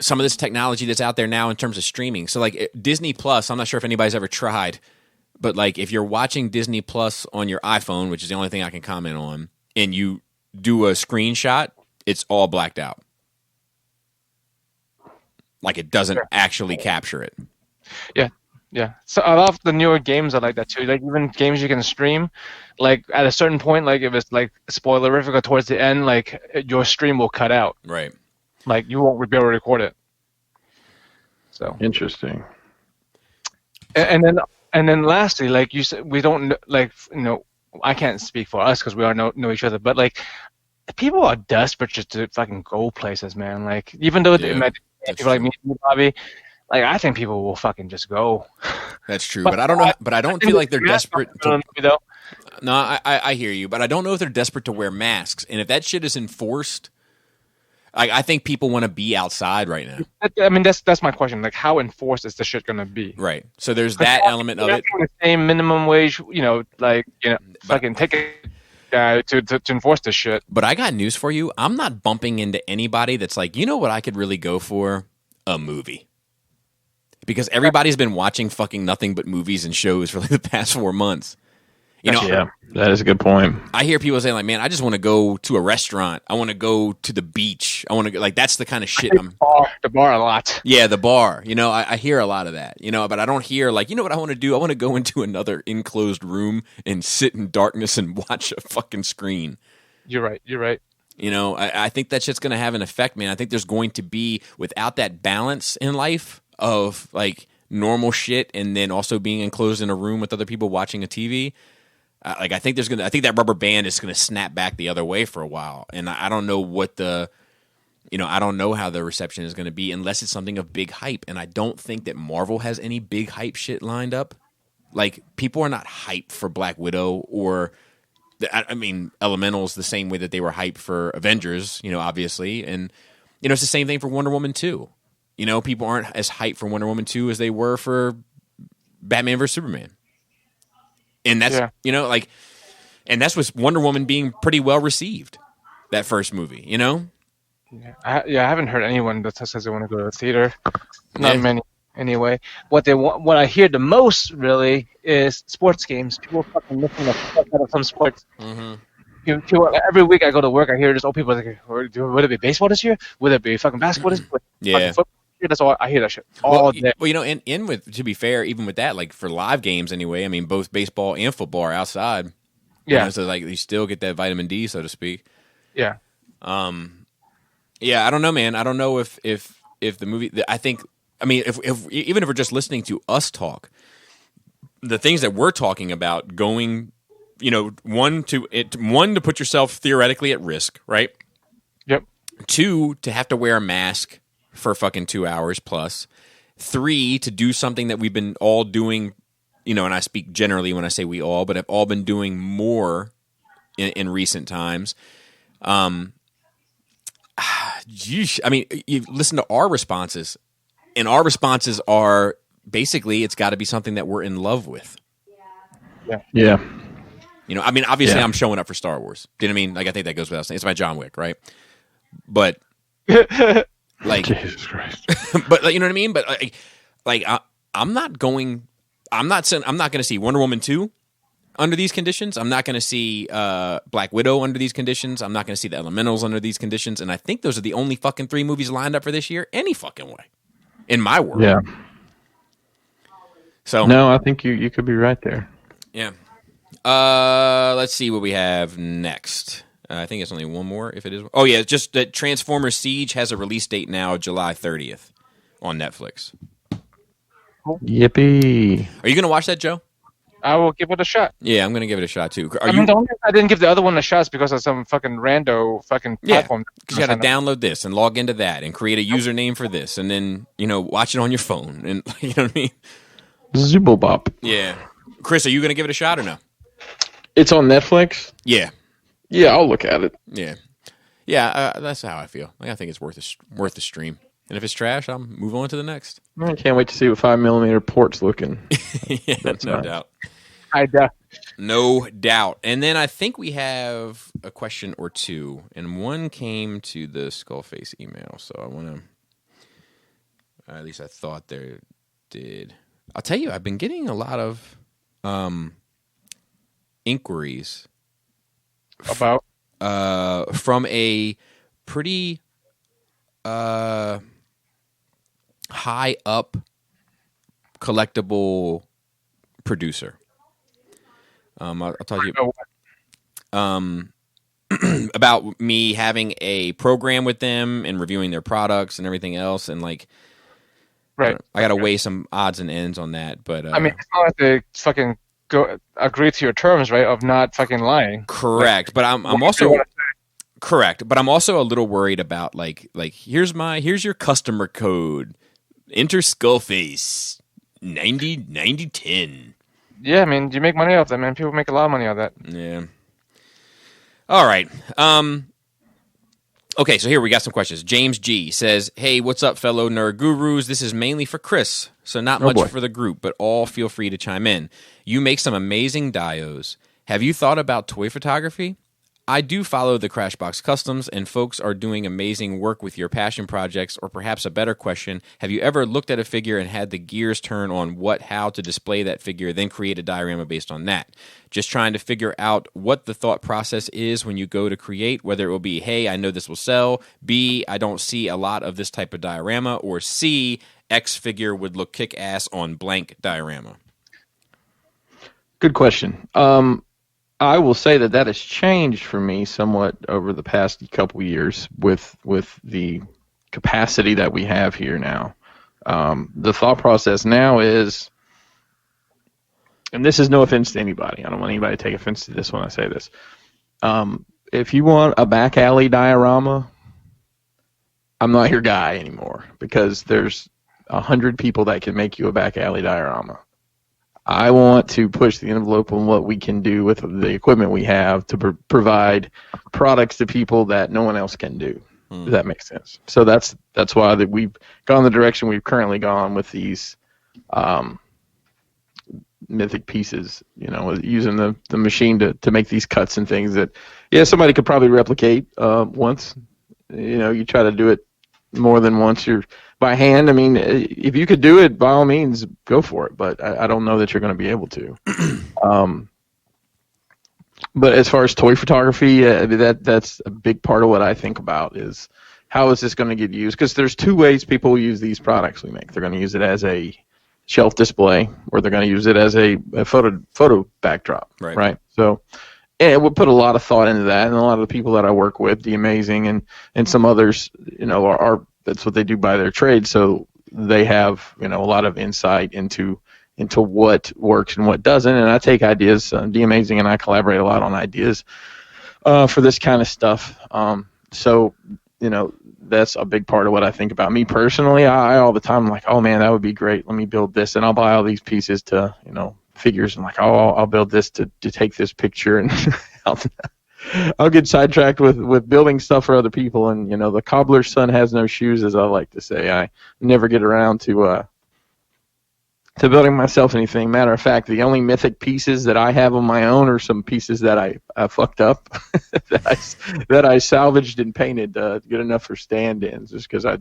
of this technology that's out there now in terms of streaming. So like Disney Plus, I'm not sure if anybody's ever tried, but like if you're watching Disney Plus on your iPhone, which is the only thing I can comment on, and you do a screenshot, it's all blacked out. Like it doesn't actually capture it. Yeah. So a lot of the newer games are like that too. Like even games you can stream, like at a certain point, like if it's like spoilerific or towards the end, like your stream will cut out. Right. Like you won't be able to record it. So interesting. And then lastly, like you said, we don't I can't speak for us because we all know each other, but like people are desperate just to fucking go places, man. Like even though they might. People like me, Bobby, like I think people will fucking just go. That's true, but I don't know. But I don't feel like they're desperate. No, I hear you, but I don't know if they're desperate to wear masks. And if that shit is enforced, I think people want to be outside right now. I mean, that's my question. Like, how enforced is the shit going to be? Right. So there's that element of it. The same minimum wage, fucking take it. To enforce this shit. But I got news for you. I'm not bumping into anybody that's like, you know what I could really go for? A movie. Because everybody's been watching fucking nothing but movies and shows for like the past 4 months. Yeah, that is a good point. I hear people saying like, man, I just want to go to a restaurant. I want to go to the beach. I want to go, like, that's the kind of shit the bar a lot. Yeah, the bar. I hear a lot of that, but I don't hear like, you know what I want to do? I want to go into another enclosed room and sit in darkness and watch a fucking screen. You're right. I think that shit's going to have an effect, man. I think there's going to be, without that balance in life of like normal shit and then also being enclosed in a room with other people watching a TV, I think that rubber band is going to snap back the other way for a while. And I don't know I don't know how the reception is going to be unless it's something of big hype. And I don't think that Marvel has any big hype shit lined up. Like, people are not hyped for Black Widow or, Elementals the same way that they were hyped for Avengers, obviously. And, it's the same thing for Wonder Woman 2. People aren't as hyped for Wonder Woman 2 as they were for Batman vs. Superman. And that's, and that's with Wonder Woman being pretty well received, that first movie, Yeah, I haven't heard anyone that says they want to go to the theater. Not many, anyway. What I hear the most, really, is sports games. People are fucking missing the fuck out of some sports. Mm-hmm. Every week I go to work, I hear this old people like, would it be baseball this year? Would it be fucking basketball this year? Yeah. That's all I hear that shit all day. Well, and with, to be fair, even with that, like for live games anyway, both baseball and football are outside. Yeah. So like you still get that vitamin D, so to speak. Yeah. Yeah, I don't know, man. I don't know if the movie. I think. If even if we're just listening to us talk, the things that we're talking about going, one to put yourself theoretically at risk, right? Yep. 2, to have to wear a mask for fucking 2 hours plus. 3, to do something that we've been all doing, and I speak generally when I say we all, but have all been doing more in recent times. Yeesh. I mean, you listen to our responses, and our responses are basically it's got to be something that we're in love with. Yeah. You know, I mean, obviously, Yeah. I'm showing up for Star Wars. Do you know what I mean? Like, I think that goes without saying. It's my John Wick, right? But like, Jesus Christ. but you know what I mean? But I'm not going to see Wonder Woman 2 under these conditions. I'm not going to see Black Widow under these conditions. I'm not going to see the Elementals under these conditions. And I think those are the only fucking 3 movies lined up for this year any fucking way in my world. Yeah. So No, I think you could be right there. yeah. Let's see what we have next. I think it's only one more. If it is, oh yeah, just that Transformers Siege has a release date now, July 30th, on Netflix. Yippee. Are you going to watch that, Joe? I will give it a shot. Yeah, I'm going to give it a shot too. Are I mean, the only reason I didn't give the other one a shot is because of some fucking rando fucking Yeah, platform. because you got to download this and log into that and create a username for this, and then watch it on your phone, and you know what I mean? Zubobop. Yeah. Chris, are you going to give it a shot or no? It's on Netflix? Yeah. Yeah, I'll look at it. Yeah. Yeah, that's how I feel. Like, I think it's worth the stream. And if it's trash, I'll move on to the next. I can't wait to see what 5mm port's looking. Yeah, That's no nice. doubt. I No doubt. And then I think we have a question or two, and one came to the Skullface email. So I want to, at least I thought there did. I'll tell you, I've been getting a lot of inquiries about from a pretty high up collectible producer. I'll talk to you about me having a program with them and reviewing their products and everything else, and like, right. I got to weigh some odds and ends on that. But I mean, it's not like they fucking agree to your terms, right? Of not fucking lying. correct. But I'm also correct. But I'm also a little worried about like here's your customer code. Enter Skullface 9010. Yeah, I mean, you make money off that, man. People make a lot of money off that. Yeah. All right. Okay, so here we got some questions. James G says, "Hey, what's up, fellow nerd gurus? This is mainly for Chris, so not much for the group, but all feel free to chime in. You make some amazing dios. Have you thought about toy photography? I do follow the Crashbox Customs, and folks are doing amazing work with your passion projects, or perhaps a better question, have you ever looked at a figure and had the gears turn on how to display that figure, then create a diorama based on that? Just trying to figure out what the thought process is when you go to create, whether it will be, hey, I know this will sell, B, I don't see a lot of this type of diorama, or C, X figure would look kick-ass on blank diorama." Good question. I will say that has changed for me somewhat over the past couple years with the capacity that we have here now. The thought process now is, and this is no offense to anybody. I don't want anybody to take offense to this when I say this. If you want a back alley diorama, I'm not your guy anymore, because there's 100 people that can make you a back alley diorama. I want to push the envelope on what we can do with the equipment we have to provide products to people that no one else can do. If that makes sense. So that's why we've gone the direction we've currently gone with these mythic pieces. Using the machine to make these cuts and things that, somebody could probably replicate once. You try to do it more than once. You're by hand. I mean, if you could do it, by all means, go for it. But I don't know that you're going to be able to. But as far as toy photography, that's a big part of what I think about is how is this going to get used? Because there's two ways people use these products we make. They're going to use it as a shelf display, or they're going to use it as a photo backdrop. Right. So, and we'll put a lot of thought into that, and a lot of the people that I work with, The Amazing and some others, are that's what they do by their trade. So they have a lot of insight into what works and what doesn't. And I take ideas. The Amazing and I collaborate a lot on ideas for this kind of stuff. So that's a big part of what I think about. Me personally, I all the time I'm like, oh man, that would be great. Let me build this, and I'll buy all these pieces to figures, and like, oh, I'll build this to take this picture, and I'll get sidetracked with building stuff for other people, and the cobbler's son has no shoes, as I like to say. I never get around to building myself anything. Matter of fact, the only mythic pieces that I have on my own are some pieces that I fucked up, that I salvaged and painted good enough for stand-ins, just because I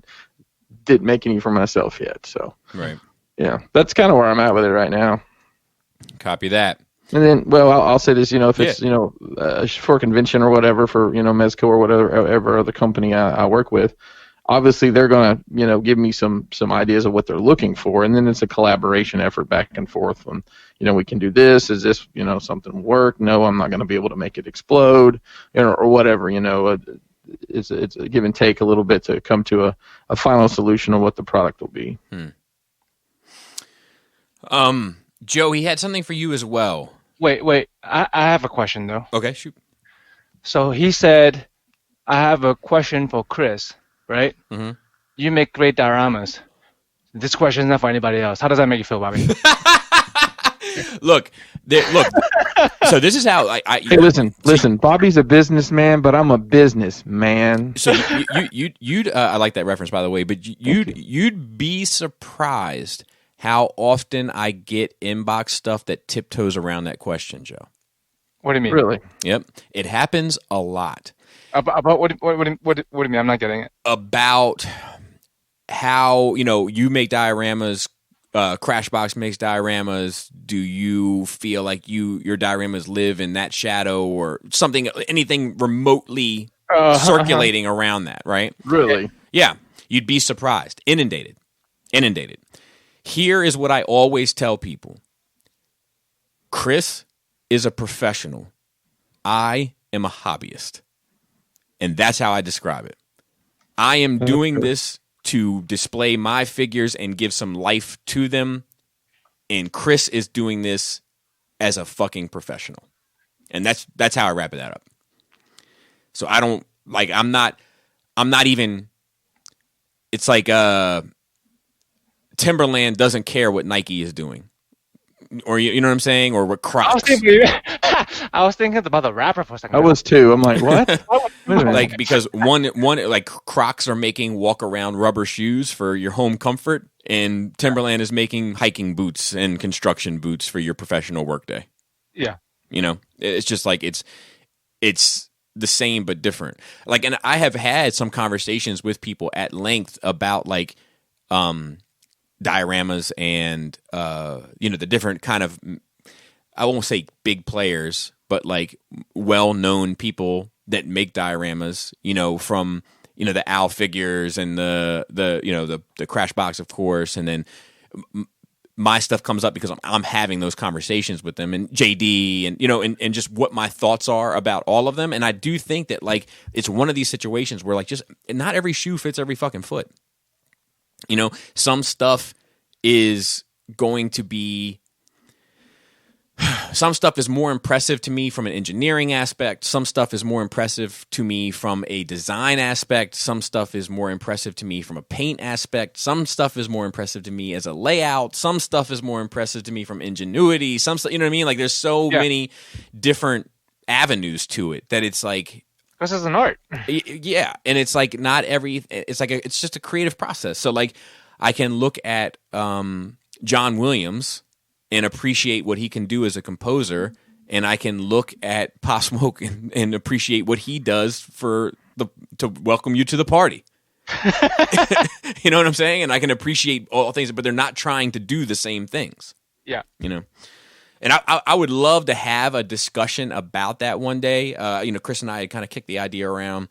didn't make any for myself yet. So, right. Yeah, that's kind of where I'm at with it right now. Copy that. And then, well, I'll say this, if it's, for a convention or whatever, for, Mezco or whatever other company I work with, obviously they're going to, give me some ideas of what they're looking for. And then it's a collaboration effort back and forth on, we can do this. Is this, something will work? No, I'm not going to be able to make it explode, or whatever, it's a give and take a little bit to come to a final solution of what the product will be. Joe, he had something for you as well. Wait. I have a question, though. Okay, shoot. So he said, I have a question for Chris, right? Mm-hmm. You make great dioramas. This question is not for anybody else. How does that make you feel, Bobby? Look. So this is how Hey, listen. Bobby's a businessman, but I'm a businessman. So you'd I like that reference, by the way. But you'd be surprised how often I get inbox stuff that tiptoes around that question, Joe. What do you mean? Really? Yep. It happens a lot. About what do you mean? I'm not getting it. About how, you make dioramas, Crashbox makes dioramas. Do you feel like your dioramas live in that shadow or something, anything remotely circulating around that, right? Really? Yeah. You'd be surprised. Inundated. Here is what I always tell people. Chris is a professional. I am a hobbyist. And that's how I describe it. I am doing this to display my figures and give some life to them. And Chris is doing this as a fucking professional. And that's how I wrap that up. So I don't, I'm not even, it's like, Timberland doesn't care what Nike is doing, or you know what I'm saying, or what Crocs. I was thinking about the rapper for a second. I was too. I'm like, what? Because one Crocs are making walk around rubber shoes for your home comfort, and Timberland is making hiking boots and construction boots for your professional workday. Yeah, it's just like it's the same but different. And I have had some conversations with people at length about dioramas and the different kind of, I won't say big players, but well-known people that make dioramas, from the Owl figures and the Crashbox, of course, and then my stuff comes up because I'm having those conversations with them, and JD, and and just what my thoughts are about all of them. And I do think that it's one of these situations where just not every shoe fits every fucking foot. Some stuff is going to be, some stuff is more impressive to me from an engineering aspect. Some stuff is more impressive to me from a design aspect. Some stuff is more impressive to me from a paint aspect. Some stuff is more impressive to me as a layout. Some stuff is more impressive to me from ingenuity. Some stuff, you know what I mean? There's so many different avenues to it that it's this is an art. Yeah, and it's not every. It's it's just a creative process. So I can look at John Williams and appreciate what he can do as a composer, and I can look at Pop Smoke and appreciate what he does to welcome you to the party. You know what I'm saying? And I can appreciate all things, but they're not trying to do the same things. Yeah, And I would love to have a discussion about that one day. Chris and I had kind of kicked the idea around,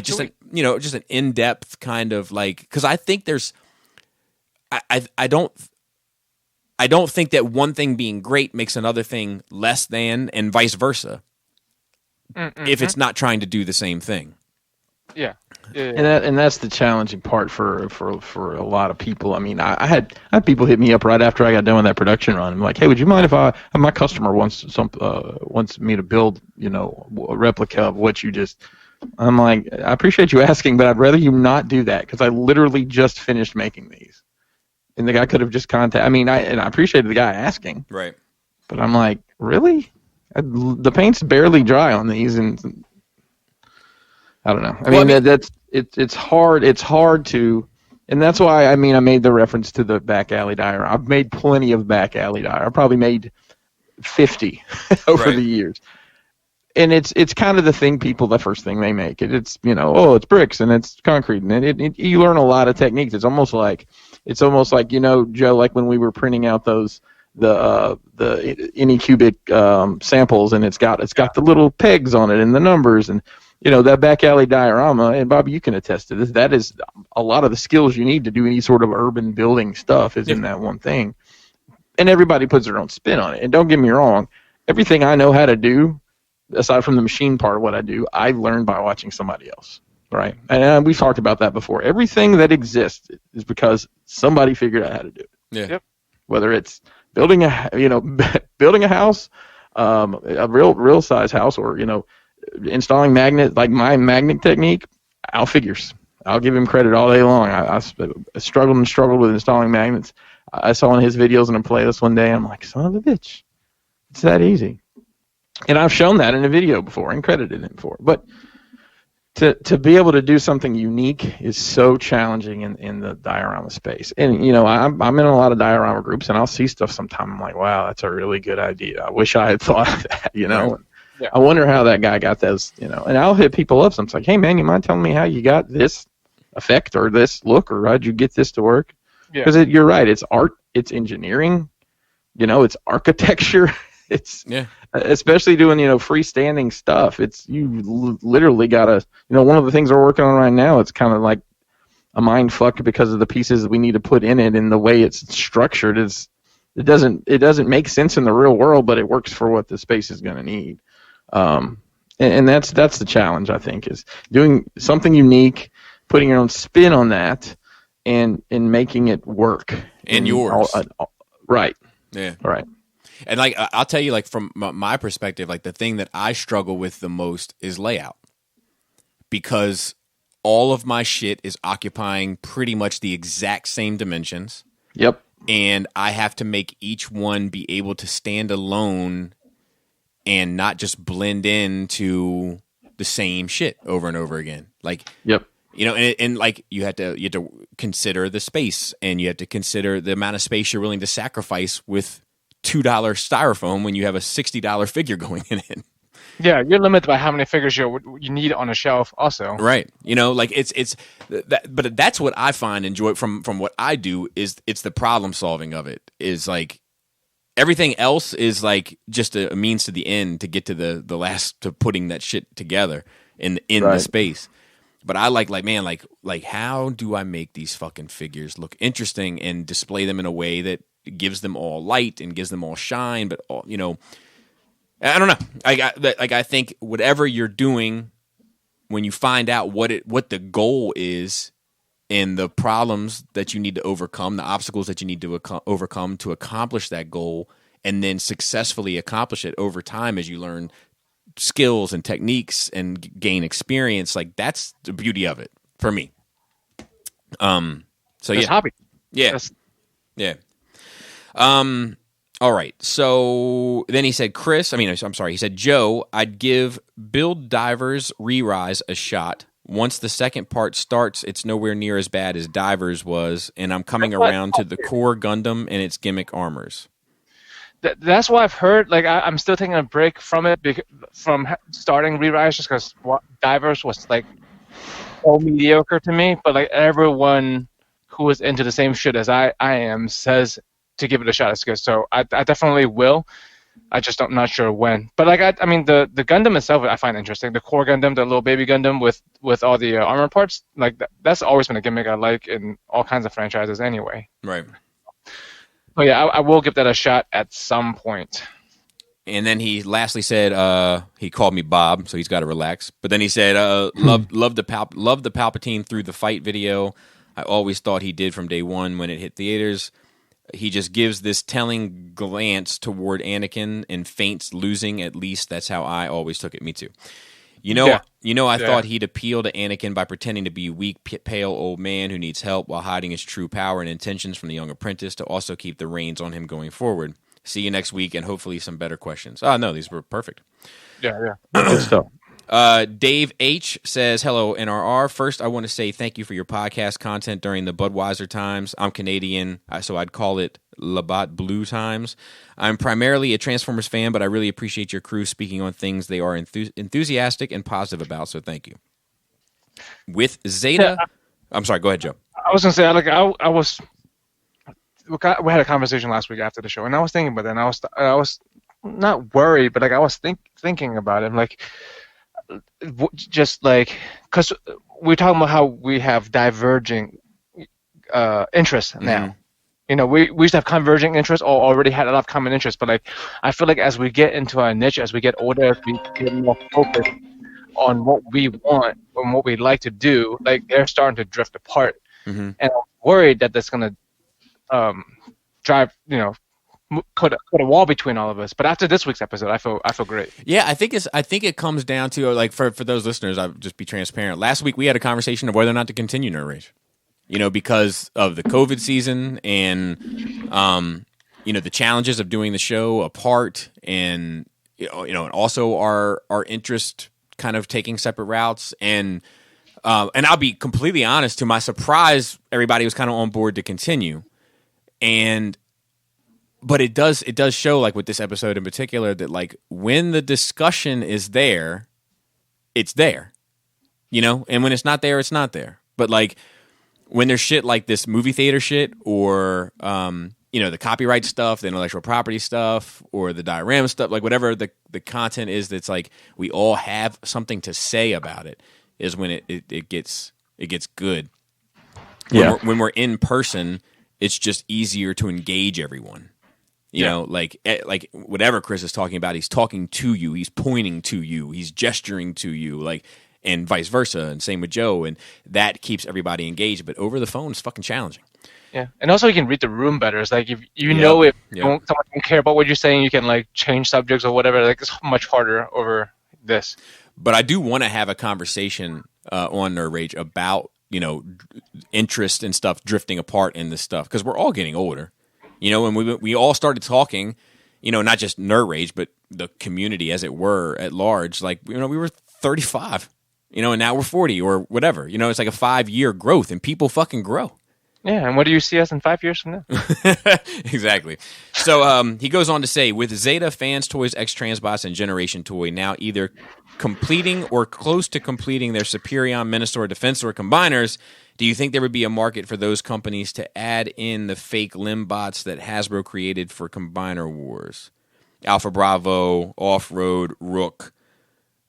just an in-depth kind of because I think there's, I don't think that one thing being great makes another thing less than, and vice versa. Mm-hmm. If it's not trying to do the same thing. Yeah. And that's the challenging part for a lot of people. I mean, I had people hit me up right after I got done with that production run. I'm like, hey, would you mind if my customer wants me to build, a replica of what you just. I'm like, I appreciate you asking, but I'd rather you not do that because I literally just finished making these, and the guy could have just contacted. I mean, I appreciated the guy asking, right? But I'm like, really? The paint's barely dry on these, and I don't know. I mean, it's hard. It's hard to, and that's why I made the reference to the back alley diorama. I've made plenty of back alley diorama. I probably made 50 over the years. And it's kind of the first thing they make. It's it's bricks and it's concrete, and you learn a lot of techniques. It's almost like Joe, like when we were printing out the Anycubic samples, and it's got the little pegs on it and the numbers, and that back alley diorama. And Bobby, you can attest to this. That is a lot of the skills you need to do any sort of urban building stuff is in that one thing. And everybody puts their own spin on it. And don't get me wrong, everything I know how to do, aside from the machine part of what I do, I learned by watching somebody else, right? And we've talked about that before. Everything that exists is because somebody figured out how to do it. Yeah. Yep. Whether it's building a house, a real size house, or installing magnet, like my magnet technique. Al figures. I'll give him credit all day long. I struggled with installing magnets. I saw in his videos in a playlist one day. I'm like, son of a bitch, it's that easy. And I've shown that in a video before and credited him for it. But to be able to do something unique is so challenging in the diorama space. And, I'm in a lot of diorama groups, and I'll see stuff sometime. I'm like, wow, that's a really good idea. I wish I had thought of that, Yeah. I wonder how that guy got those, And I'll hit people up. So I'm like, hey, man, you mind telling me how you got this effect or this look, or how'd you get this to work? Because you're right. It's art. It's engineering. It's architecture. It's especially doing freestanding stuff. It's you literally gotta one of the things we're working on right now. It's kind of like a mind fuck because of the pieces that we need to put in it and the way it's structured. It doesn't make sense in the real world, but it works for what the space is going to need. And that's the challenge, I think, is doing something unique, putting your own spin on that, and making it work. And yours. Right. Yeah. Right. And like I'll tell you, like from my perspective, like the thing that I struggle with the most is layout, because all of my shit is occupying pretty much the exact same dimensions. Yep. And I have to make each one be able to stand alone and not just blend into the same shit over and over again. Like, yep. And like you have to consider the space, and you have to consider the amount of space you're willing to sacrifice with $2 styrofoam when you have a $60 figure going in it. Yeah, you're limited by how many figures you need on a shelf also. Right. Like it's that, but that's what I find enjoy from what I do is it's the problem solving of it is like everything else is like just a means to the end to get to the last to putting that shit together in the space. But I like how do I make these fucking figures look interesting and display them in a way that gives them all light and gives them all shine, but all, I don't know. I think whatever you're doing, when you find out what the goal is and the problems that you need to overcome, the obstacles that you need to overcome to accomplish that goal, and then successfully accomplish it over time as you learn skills and techniques and gain experience, like that's the beauty of it for me. So it's hobby. Yeah. Yeah. All right. So then he said, he said, Joe, I'd give Build Divers Re-Rise a shot. Once the second part starts, it's nowhere near as bad as Divers was, and I'm coming around to the core Gundam and its gimmick armors. That's what I've heard. Like, I'm still taking a break from it, from starting Re-Rise, just because Divers was, like, all mediocre to me. But, like, everyone who is into the same shit as I am says to give it a shot. It's good. So I definitely will. I just not sure when. But, like, I mean, the Gundam itself I find interesting. The core Gundam, the little baby Gundam with all the armor parts, like, that's always been a gimmick I like in all kinds of franchises anyway. Right. So yeah, I will give that a shot at some point. And then he lastly said, he called me Bob, so he's got to relax. But then he said, love the Palpatine through the fight video. I always thought he did from day one when it hit theaters. He just gives this telling glance toward Anakin and feints losing. At least that's how I always took it. Me too. I thought he'd appeal to Anakin by pretending to be a weak, pale old man who needs help while hiding his true power and intentions from the young apprentice to also keep the reins on him going forward. See you next week, and hopefully some better questions. Oh, no, these were perfect. Yeah. Good stuff. Dave H. says, hello, NRR. First, I want to say thank you for your podcast content during the Budweiser times. I'm Canadian, so I'd call it Labatt Blue times. I'm primarily a Transformers fan, but I really appreciate your crew speaking on things they are enthusiastic and positive about, so thank you. With Zeta... I'm sorry, go ahead, Joe. I was going to say, we had a conversation last week after the show, and I was thinking about that, and I was not worried, but like I was thinking about it, like... just like because we're talking about how we have diverging interests now. We used to have converging interests or already had a lot of common interests, but like I feel like as we get into our niche, as we get older, as we get more focused on what we want and what we like to do, like they're starting to drift apart. And I'm worried that that's going to drive put a wall between all of us. But after this week's episode, I feel great. Yeah, I think it comes down to, like, for those listeners, I'll just be transparent. Last week we had a conversation of whether or not to continue Nerd Rage, because of the COVID season and the challenges of doing the show apart, and and also our interest kind of taking separate routes, and I'll be completely honest, to my surprise, everybody was kind of on board to continue, but it does show, like with this episode in particular, that like when the discussion is there, it's there, and when it's not there, it's not there. But like when there's shit like this movie theater shit, or the copyright stuff, the intellectual property stuff, or the diorama stuff, like whatever the content is, that's like we all have something to say about it, is when it gets good. Yeah. When we're in person, it's just easier to engage everyone. Like whatever Chris is talking about, he's talking to you, he's pointing to you, he's gesturing to you, like, and vice versa, and same with Joe, and that keeps everybody engaged. But over the phone, it's fucking challenging. Yeah, and also you can read the room better. It's like if someone don't care about what you're saying, you can like change subjects or whatever. Like it's much harder over this. But I do want to have a conversation on Nerd Rage about interest and stuff drifting apart in this stuff, because we're all getting older. And we all started talking, not just Nerd Rage, but the community, as it were, at large. Like, we were 35, and now we're 40 or whatever. It's like a 5-year growth, and people fucking grow. Yeah, and what do you see us in 5 years from now? Exactly. So he goes on to say, with Zeta, Fans, Toys, X-Transbots, and Generation Toy now either completing or close to completing their Superion, Minosaur, Defensor combiners, do you think there would be a market for those companies to add in the fake limbots that Hasbro created for Combiner Wars? Alpha Bravo, Off-Road, Rook.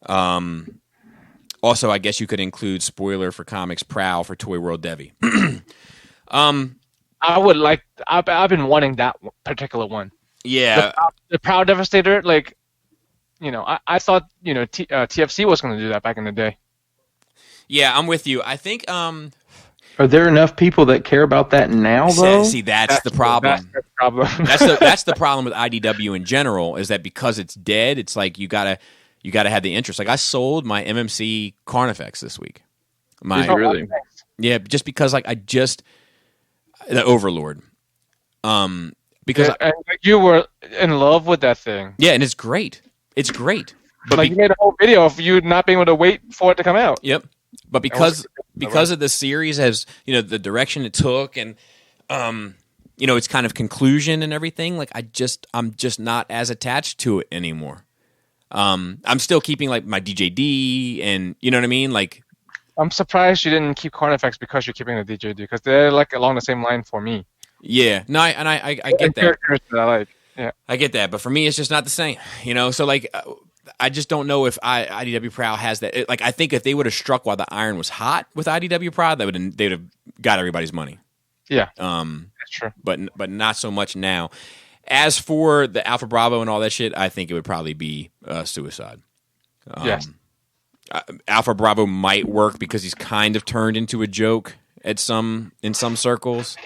Also, I guess you could include Spoiler for Comics, Prowl for Toy World Devi. I would like. I've been wanting that particular one. Yeah, the Prowl Devastator. Like, I thought TFC was going to do that back in the day. Yeah, I'm with you. I think. Are there enough people that care about that now, though? See, that's the problem. That's the problem. that's the problem with IDW in general, is that because it's dead, it's like you gotta have the interest. Like, I sold my MMC Carnifex this week. Really? Yeah, just because the Overlord. Because you were in love with that thing. Yeah, and it's great. It's great. But like you made a whole video of you not being able to wait for it to come out. Yep. But because of the series, as the direction it took, and its kind of conclusion and everything, like I'm just not as attached to it anymore. I'm still keeping like my DJD, and you know what I mean, like. I'm surprised you didn't keep Carnifex because you're keeping the DJD, because they're like along the same line for me. Yeah, no, I get that. I like. Yeah, I get that, but for me, it's just not the same. So like, I just don't know if IDW Prowl has that. Like, I think if they would have struck while the iron was hot with IDW Prowl, they would have got everybody's money. Yeah, that's true. But not so much now. As for the Alpha Bravo and all that shit, I think it would probably be Suicide. Yes. Alpha Bravo might work because he's kind of turned into a joke in some circles.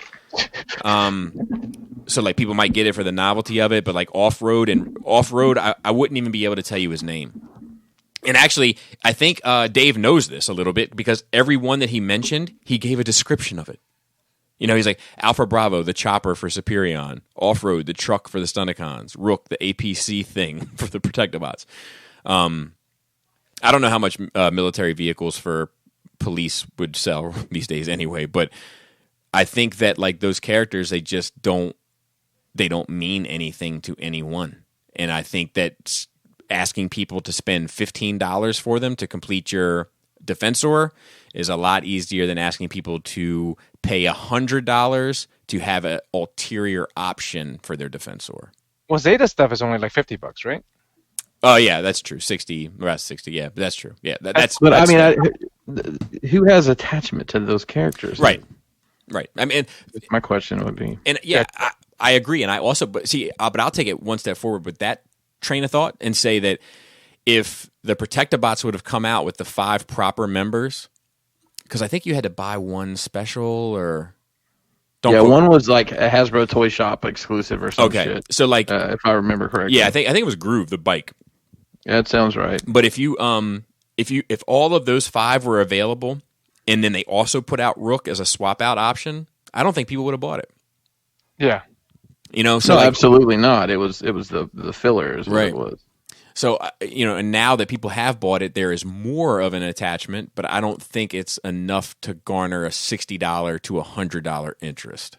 So like people might get it for the novelty of it, but like Off-Road, I wouldn't even be able to tell you his name. And actually, I think Dave knows this a little bit, because every one that he mentioned, he gave a description of it. You know, he's like Alpha Bravo, the chopper for Superion, Off-Road, the truck for the Stunticons, Rook, the APC thing for the Protectobots. I don't know how much military vehicles for police would sell these days anyway, but I think that like those characters, they just don't mean anything to anyone. And I think that asking people to spend $15 for them to complete your Defensor is a lot easier than asking people to pay $100 to have an ulterior option for their Defensor. Well, Zeta stuff is only like $50, right? Oh yeah, that's true. 60, around 60. Yeah, that's true. Yeah, that's. But that's I mean, who has attachment to those characters? Right. I mean, my question would be, and yeah, I agree, and I also, but I'll take it one step forward with that train of thought and say that if the Protectobots would have come out with the 5 proper members, because I think you had to buy one special or. One was like a Hasbro Toy Shop exclusive or some shit. So like, if I remember correctly, yeah, I think it was Groove, the bike. Yeah, that sounds right. But if all of those 5 were available, and then they also put out Rook as a swap out option, I don't think people would have bought it. Yeah, you know, so no, absolutely not. It was the fillers, right? It was. So you know, and now that people have bought it, there is more of an attachment, but I don't think it's enough to garner a $60 to $100 interest.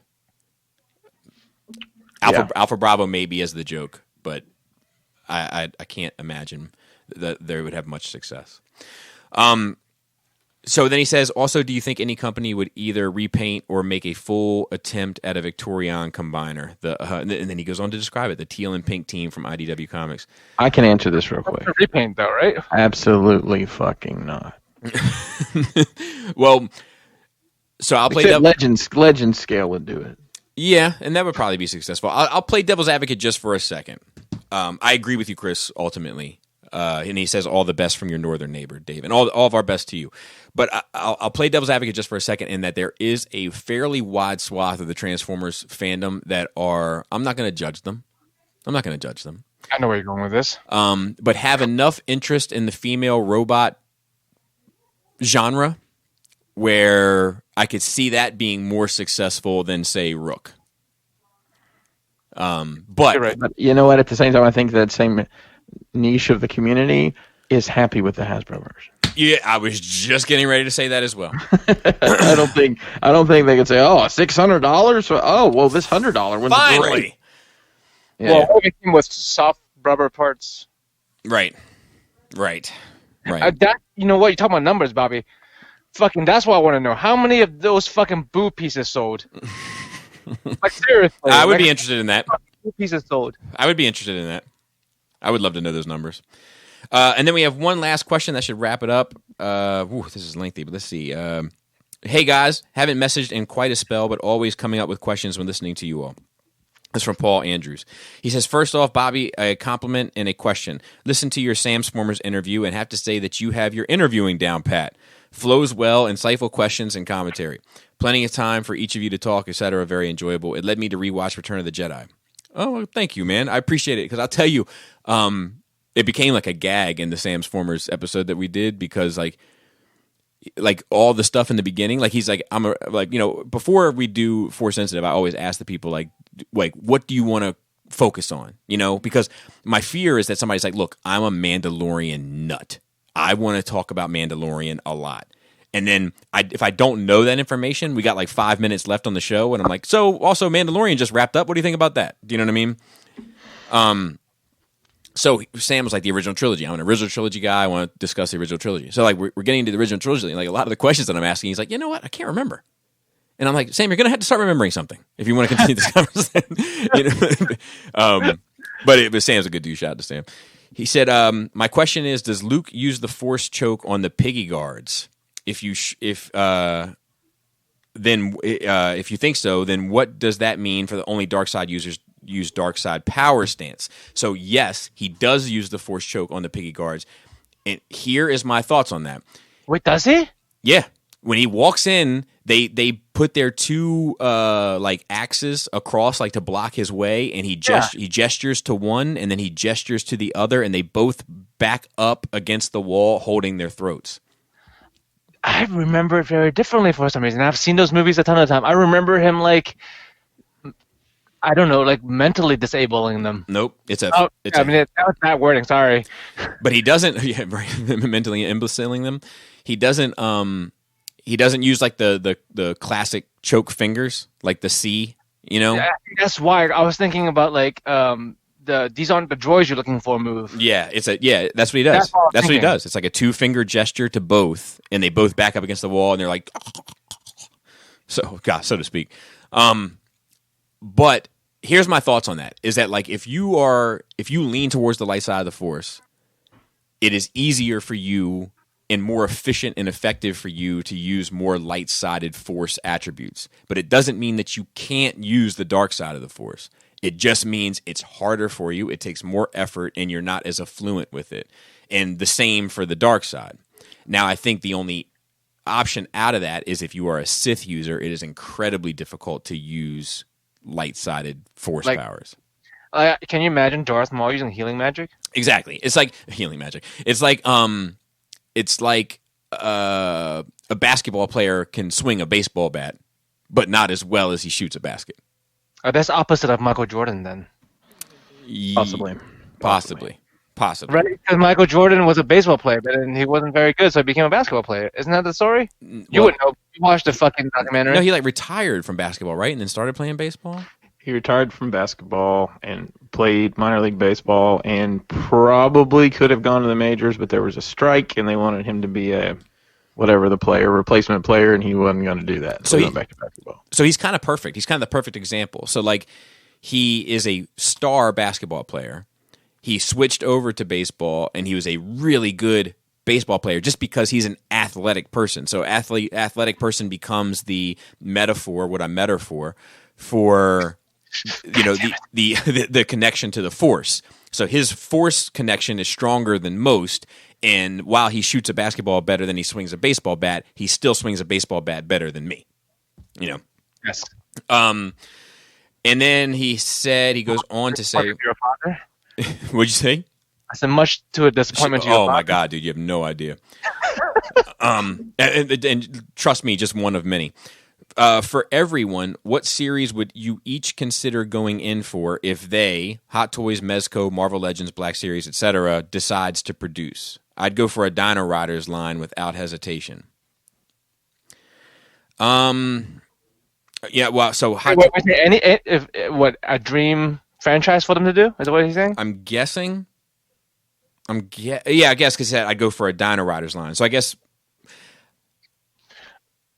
Alpha Bravo maybe as the joke, but I can't imagine that they would have much success. So then he says, also, do you think any company would either repaint or make a full attempt at a Victorion combiner? And then he goes on to describe it, the teal and pink team from IDW Comics. I can answer this real quick. Repaint though, right? Absolutely fucking not. Well, so I'll play Legend scale would do it. Yeah, and that would probably be successful. I'll play devil's advocate just for a second. I agree with you, Chris, ultimately. And he says all the best from your northern neighbor, Dave, and all of our best to you. But I'll play devil's advocate just for a second in that there is a fairly wide swath of the Transformers fandom that are – I'm not going to judge them. I know where you're going with this. But have enough interest in the female robot genre where I could see that being more successful than, say, Rook. But you know what? At the same time, I think that same niche of the community is happy with the Hasbro version. Yeah, I was just getting ready to say that as well. I don't think they could say, "Oh, $600." Oh, well, this $100 one's finally. Great. Yeah. Well, it came with soft rubber parts. Right. That, you know what? You're talking about numbers, Bobby. Fucking, that's what I want to know. How many of those fucking boo pieces sold? Like, seriously. I would be interested in that. Boo pieces sold. I would be interested in that. I would love to know those numbers. And then we have one last question that should wrap it up. This is lengthy, but let's see. Hey, guys. Haven't messaged in quite a spell, but always coming up with questions when listening to you all. That's from Paul Andrews. He says, first off, Bobby, a compliment and a question. Listen to your Sam Swarmers interview and have to say that you have your interviewing down pat. Flows well, insightful questions and commentary. Plenty of time for each of you to talk, etc. Very enjoyable. It led me to rewatch Return of the Jedi. Oh, thank you, man. I appreciate it because I'll tell you, it became like a gag in the Sam Swarmers episode that we did because like all the stuff in the beginning, like he's like, before we do Force Sensitive, I always ask the people like what do you want to focus on? You know, because my fear is that somebody's like, look, I'm a Mandalorian nut. I want to talk about Mandalorian a lot. And then if I don't know that information, we got like 5 minutes left on the show, and I'm like, so also Mandalorian just wrapped up. What do you think about that? Do you know what I mean? So Sam was like the original trilogy. I'm an original trilogy guy. I want to discuss the original trilogy. So like we're getting into the original trilogy, and like a lot of the questions that I'm asking, he's like, you know what? I can't remember. And I'm like, Sam, you're gonna have to start remembering something if you want to continue this conversation. But Sam's a good dude. Shout out to Sam. He said, my question is, does Luke use the Force choke on the Piggy guards? If you think so, then what does that mean for the only dark side users use dark side power stance? So yes, he does use the Force choke on the Piggy guards, and here is my thoughts on that. Wait, does he? Yeah, when he walks in, they put their two axes across like to block his way, and he gestures to one, and then he gestures to the other, and they both back up against the wall, holding their throats. I remember it very differently for some reason. I've seen those movies a ton of time. I remember him like, I don't know, like mentally disabling them. Nope. It's a. Oh, It's I a. mean, that was bad wording. Sorry. But he doesn't mentally imbeciling them. He doesn't. He doesn't use like the classic choke fingers, like the C. You know. Yeah, that's why I was thinking about like these aren't the droids you're looking for move. Yeah, that's what he does. That's what he does. It's like a 2-finger gesture to both, and they both back up against the wall, and they're like, so to speak. But here's my thoughts on that: is that like if you lean towards the light side of the Force, it is easier for you and more efficient and effective for you to use more light-sided Force attributes. But it doesn't mean that you can't use the dark side of the Force. It just means it's harder for you, it takes more effort, and you're not as affluent with it. And the same for the dark side. Now, I think the only option out of that is if you are a Sith user, it is incredibly difficult to use light-sided Force powers. Can you imagine Darth Maul using healing magic? Exactly. It's like healing magic. It's like a basketball player can swing a baseball bat, but not as well as he shoots a basket. That's opposite of Michael Jordan, then. Possibly. Possibly. Right? Because Michael Jordan was a baseball player, but then he wasn't very good, so he became a basketball player. Isn't that the story? You wouldn't know. You watched the fucking documentary. No, he like retired from basketball, right, and then started playing baseball. He retired from basketball and played minor league baseball and probably could have gone to the majors, but there was a strike and they wanted him to be a replacement player, and he wasn't going to do that. So he went back to basketball. So he's kind of perfect. He's kind of the perfect example. So like he is a star basketball player. He switched over to baseball and he was a really good baseball player just because he's an athletic person. So athletic person becomes the metaphor, what I'm Meterphor, for the connection to the Force. So his Force connection is stronger than most, and while he shoots a basketball better than he swings a baseball bat, he still swings a baseball bat better than me. You know. Yes. And then he goes on to say, Your father? What'd you say? I said, much to a disappointment to your father. Oh my God, dude, you have no idea. And trust me, just one of many. For everyone, what series would you each consider going in for if they, Hot Toys, Mezco, Marvel Legends, Black Series, etc., decides to produce? I'd go for a Dino Riders line without hesitation. Yeah, well, so a dream franchise for them to do? Is that what he's saying? I'm guessing. I guess because I'd go for a Dino Riders line. So I guess.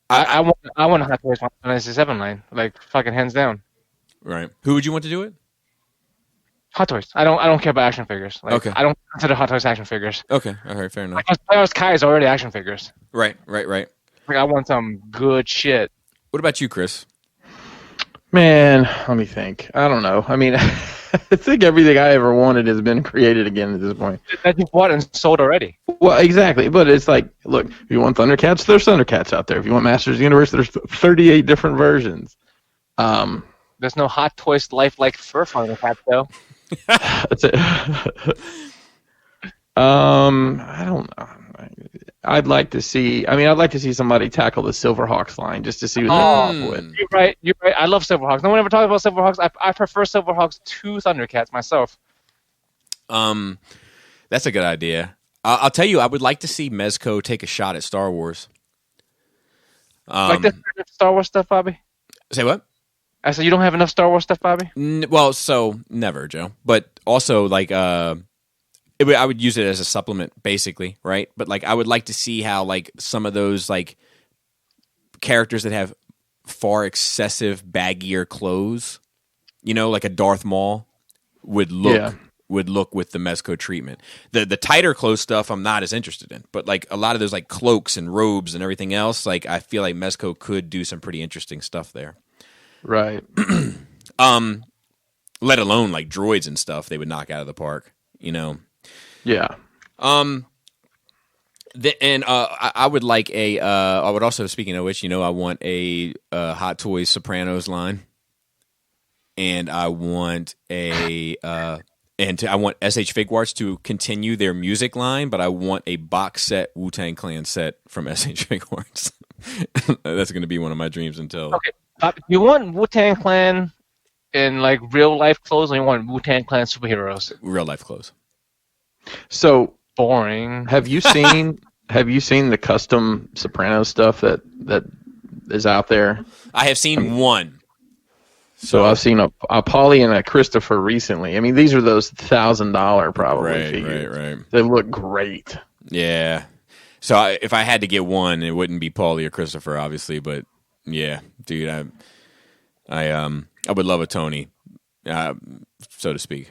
I want a Hot Toys 197 line, like fucking hands down. Right. Who would you want to do it? Hot Toys. I don't care about action figures. Like, okay. I don't consider Hot Toys action figures. Okay. All right. Fair enough. Like Playhouse Kai is already action figures. Right. Like I want some good shit. What about you, Chris? Man, let me think. I don't know. I mean, I think everything I ever wanted has been created again at this point. That you've bought and sold already. Well, exactly. But it's like, look, if you want Thundercats, there's Thundercats out there. If you want Masters of the Universe, there's 38 different versions. There's no Hot Toys lifelike fur Thundercats, though. That's it. I don't know. I'd like to see somebody tackle the Silverhawks line just to see what they're off with. You're right. I love Silverhawks. No one ever talks about Silverhawks. I prefer Silverhawks to Thundercats myself. That's a good idea. I'll tell you, I would like to see Mezco take a shot at Star Wars. Like this Star Wars stuff, Bobby? Say what? I said you don't have enough Star Wars stuff, Bobby? Well, so never, Joe. But also, like, I would use it as a supplement, basically, right? But like, I would like to see how like some of those like characters that have far excessive baggier clothes, you know, like a Darth Maul would look with the Mezco treatment. The tighter clothes stuff I'm not as interested in, but like a lot of those like cloaks and robes and everything else, like I feel like Mezco could do some pretty interesting stuff there. Right. Let alone like droids and stuff they would knock out of the park, you know. Yeah. I would like I would also, speaking of which, you know, I want a Hot Toys Sopranos line, and I want a and I want SH Figuarts to continue their music line, but I want a box set Wu-Tang Clan set from SH Figuarts. That's going to be one of my dreams until. Okay, you want Wu-Tang Clan in like real life clothes, or you want Wu-Tang Clan superheroes? Real life clothes. So boring. Have you seen the custom Soprano stuff that is out there? I have seen one. So I've seen a Polly and a Christopher recently. I mean, these are those $1,000 probably figures. Right. They look great. Yeah. So if I had to get one, it wouldn't be Paulie or Christopher, obviously. But yeah, dude, I would love a Tony, so to speak.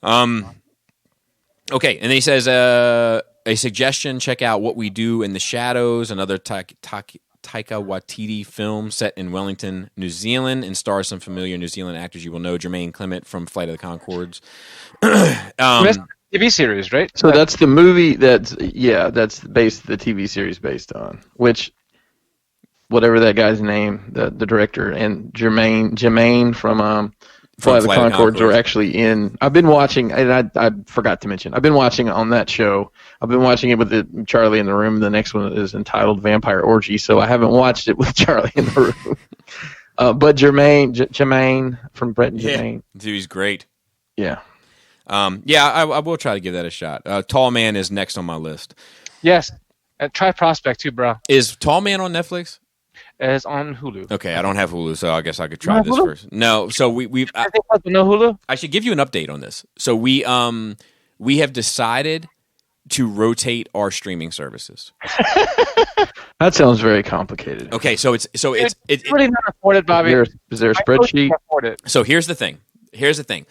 Okay, and then he says a suggestion: check out What We Do in the Shadows, another Taika Waititi film set in Wellington, New Zealand, and stars some familiar New Zealand actors you will know: Jermaine Clement from Flight of the Conchords. TV series, right? So that's the movie that's based the TV series based on, which whatever that guy's name, the director, and Jermaine from Flight of the Conchords are actually in. I've been watching, and I forgot to mention, I've been watching on that show. I've been watching it with Charlie in the Room. The next one is entitled Vampire Orgy, so I haven't watched it with Charlie in the Room. But Jermaine from Brett and Jermaine. Dude, he's great. Yeah. I will try to give that a shot. Tall Man is next on my list. Yes. Try Prospect too, bro. Is Tall Man on Netflix? It's on Hulu. Okay, I don't have Hulu, so I guess I could try this first. No, so we've. No Hulu. I should give you an update on this. So we have decided to rotate our streaming services. That sounds very complicated. Okay, so it's really not afforded, Bobby. Is there a spreadsheet? So here's the thing.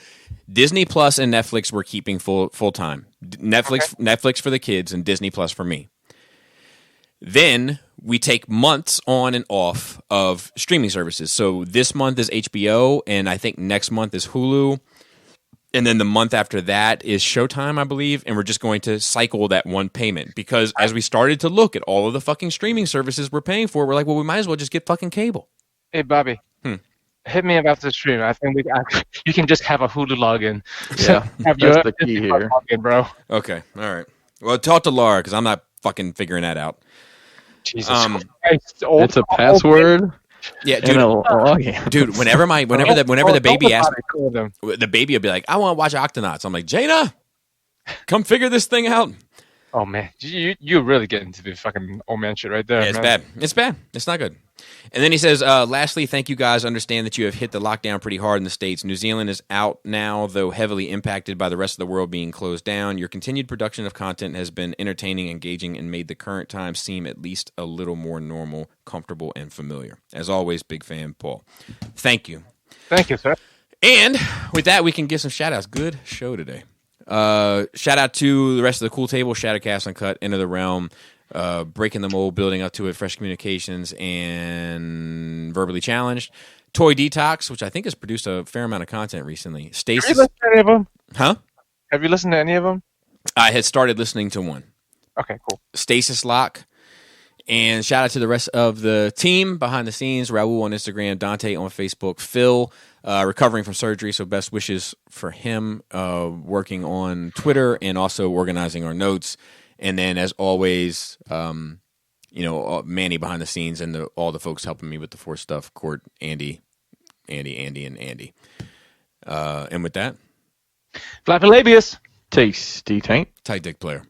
Disney Plus and Netflix we're keeping full time. Netflix for the kids and Disney Plus for me. Then we take months on and off of streaming services. So this month is HBO, and I think next month is Hulu. And then the month after that is Showtime, I believe. And we're just going to cycle that one payment. Because as we started to look at all of the fucking streaming services we're paying for, we're like, well, we might as well just get fucking cable. Hey, Bobby. Hit me up after the stream. I think you can just have a Hulu login. Yeah, that's the key here. Login, bro. Okay, all right. Well, talk to Laura, because I'm not fucking figuring that out. Jesus Christ. It's a password. Yeah, dude. Whenever the baby asks, the baby will be like, "I want to watch Octonauts." I'm like, Jaina, come figure this thing out. Oh man, you really get into the fucking old man shit right there. Yeah, it's bad. It's bad. It's not good. And then he says, lastly, thank you guys. Understand that you have hit the lockdown pretty hard in the States. New Zealand is out now, though heavily impacted by the rest of the world being closed down. Your continued production of content has been entertaining, engaging, and made the current times seem at least a little more normal, comfortable, and familiar. As always, big fan, Paul. Thank you. Thank you, sir. And with that, we can give some shout-outs. Good show today. Shout out to the rest of the Cool Table, Shattercast Uncut, Into the Realm, Breaking the Mold, Building Up to It, Fresh Communications, and Verbally Challenged. Toy Detox, which I think has produced a fair amount of content recently. Stasis. Have you listened to any of them? Huh? Have you listened to any of them? I had started listening to one. Okay, cool. Stasis Lock. And shout out to the rest of the team behind the scenes. Raul on Instagram, Dante on Facebook, Phil recovering from surgery, so best wishes for him, working on Twitter and also organizing our notes. And then, as always, Manny behind the scenes and all the folks helping me with the Force stuff, Court, Andy. And with that, Flappy Labius. Tasty taint. tight dick player.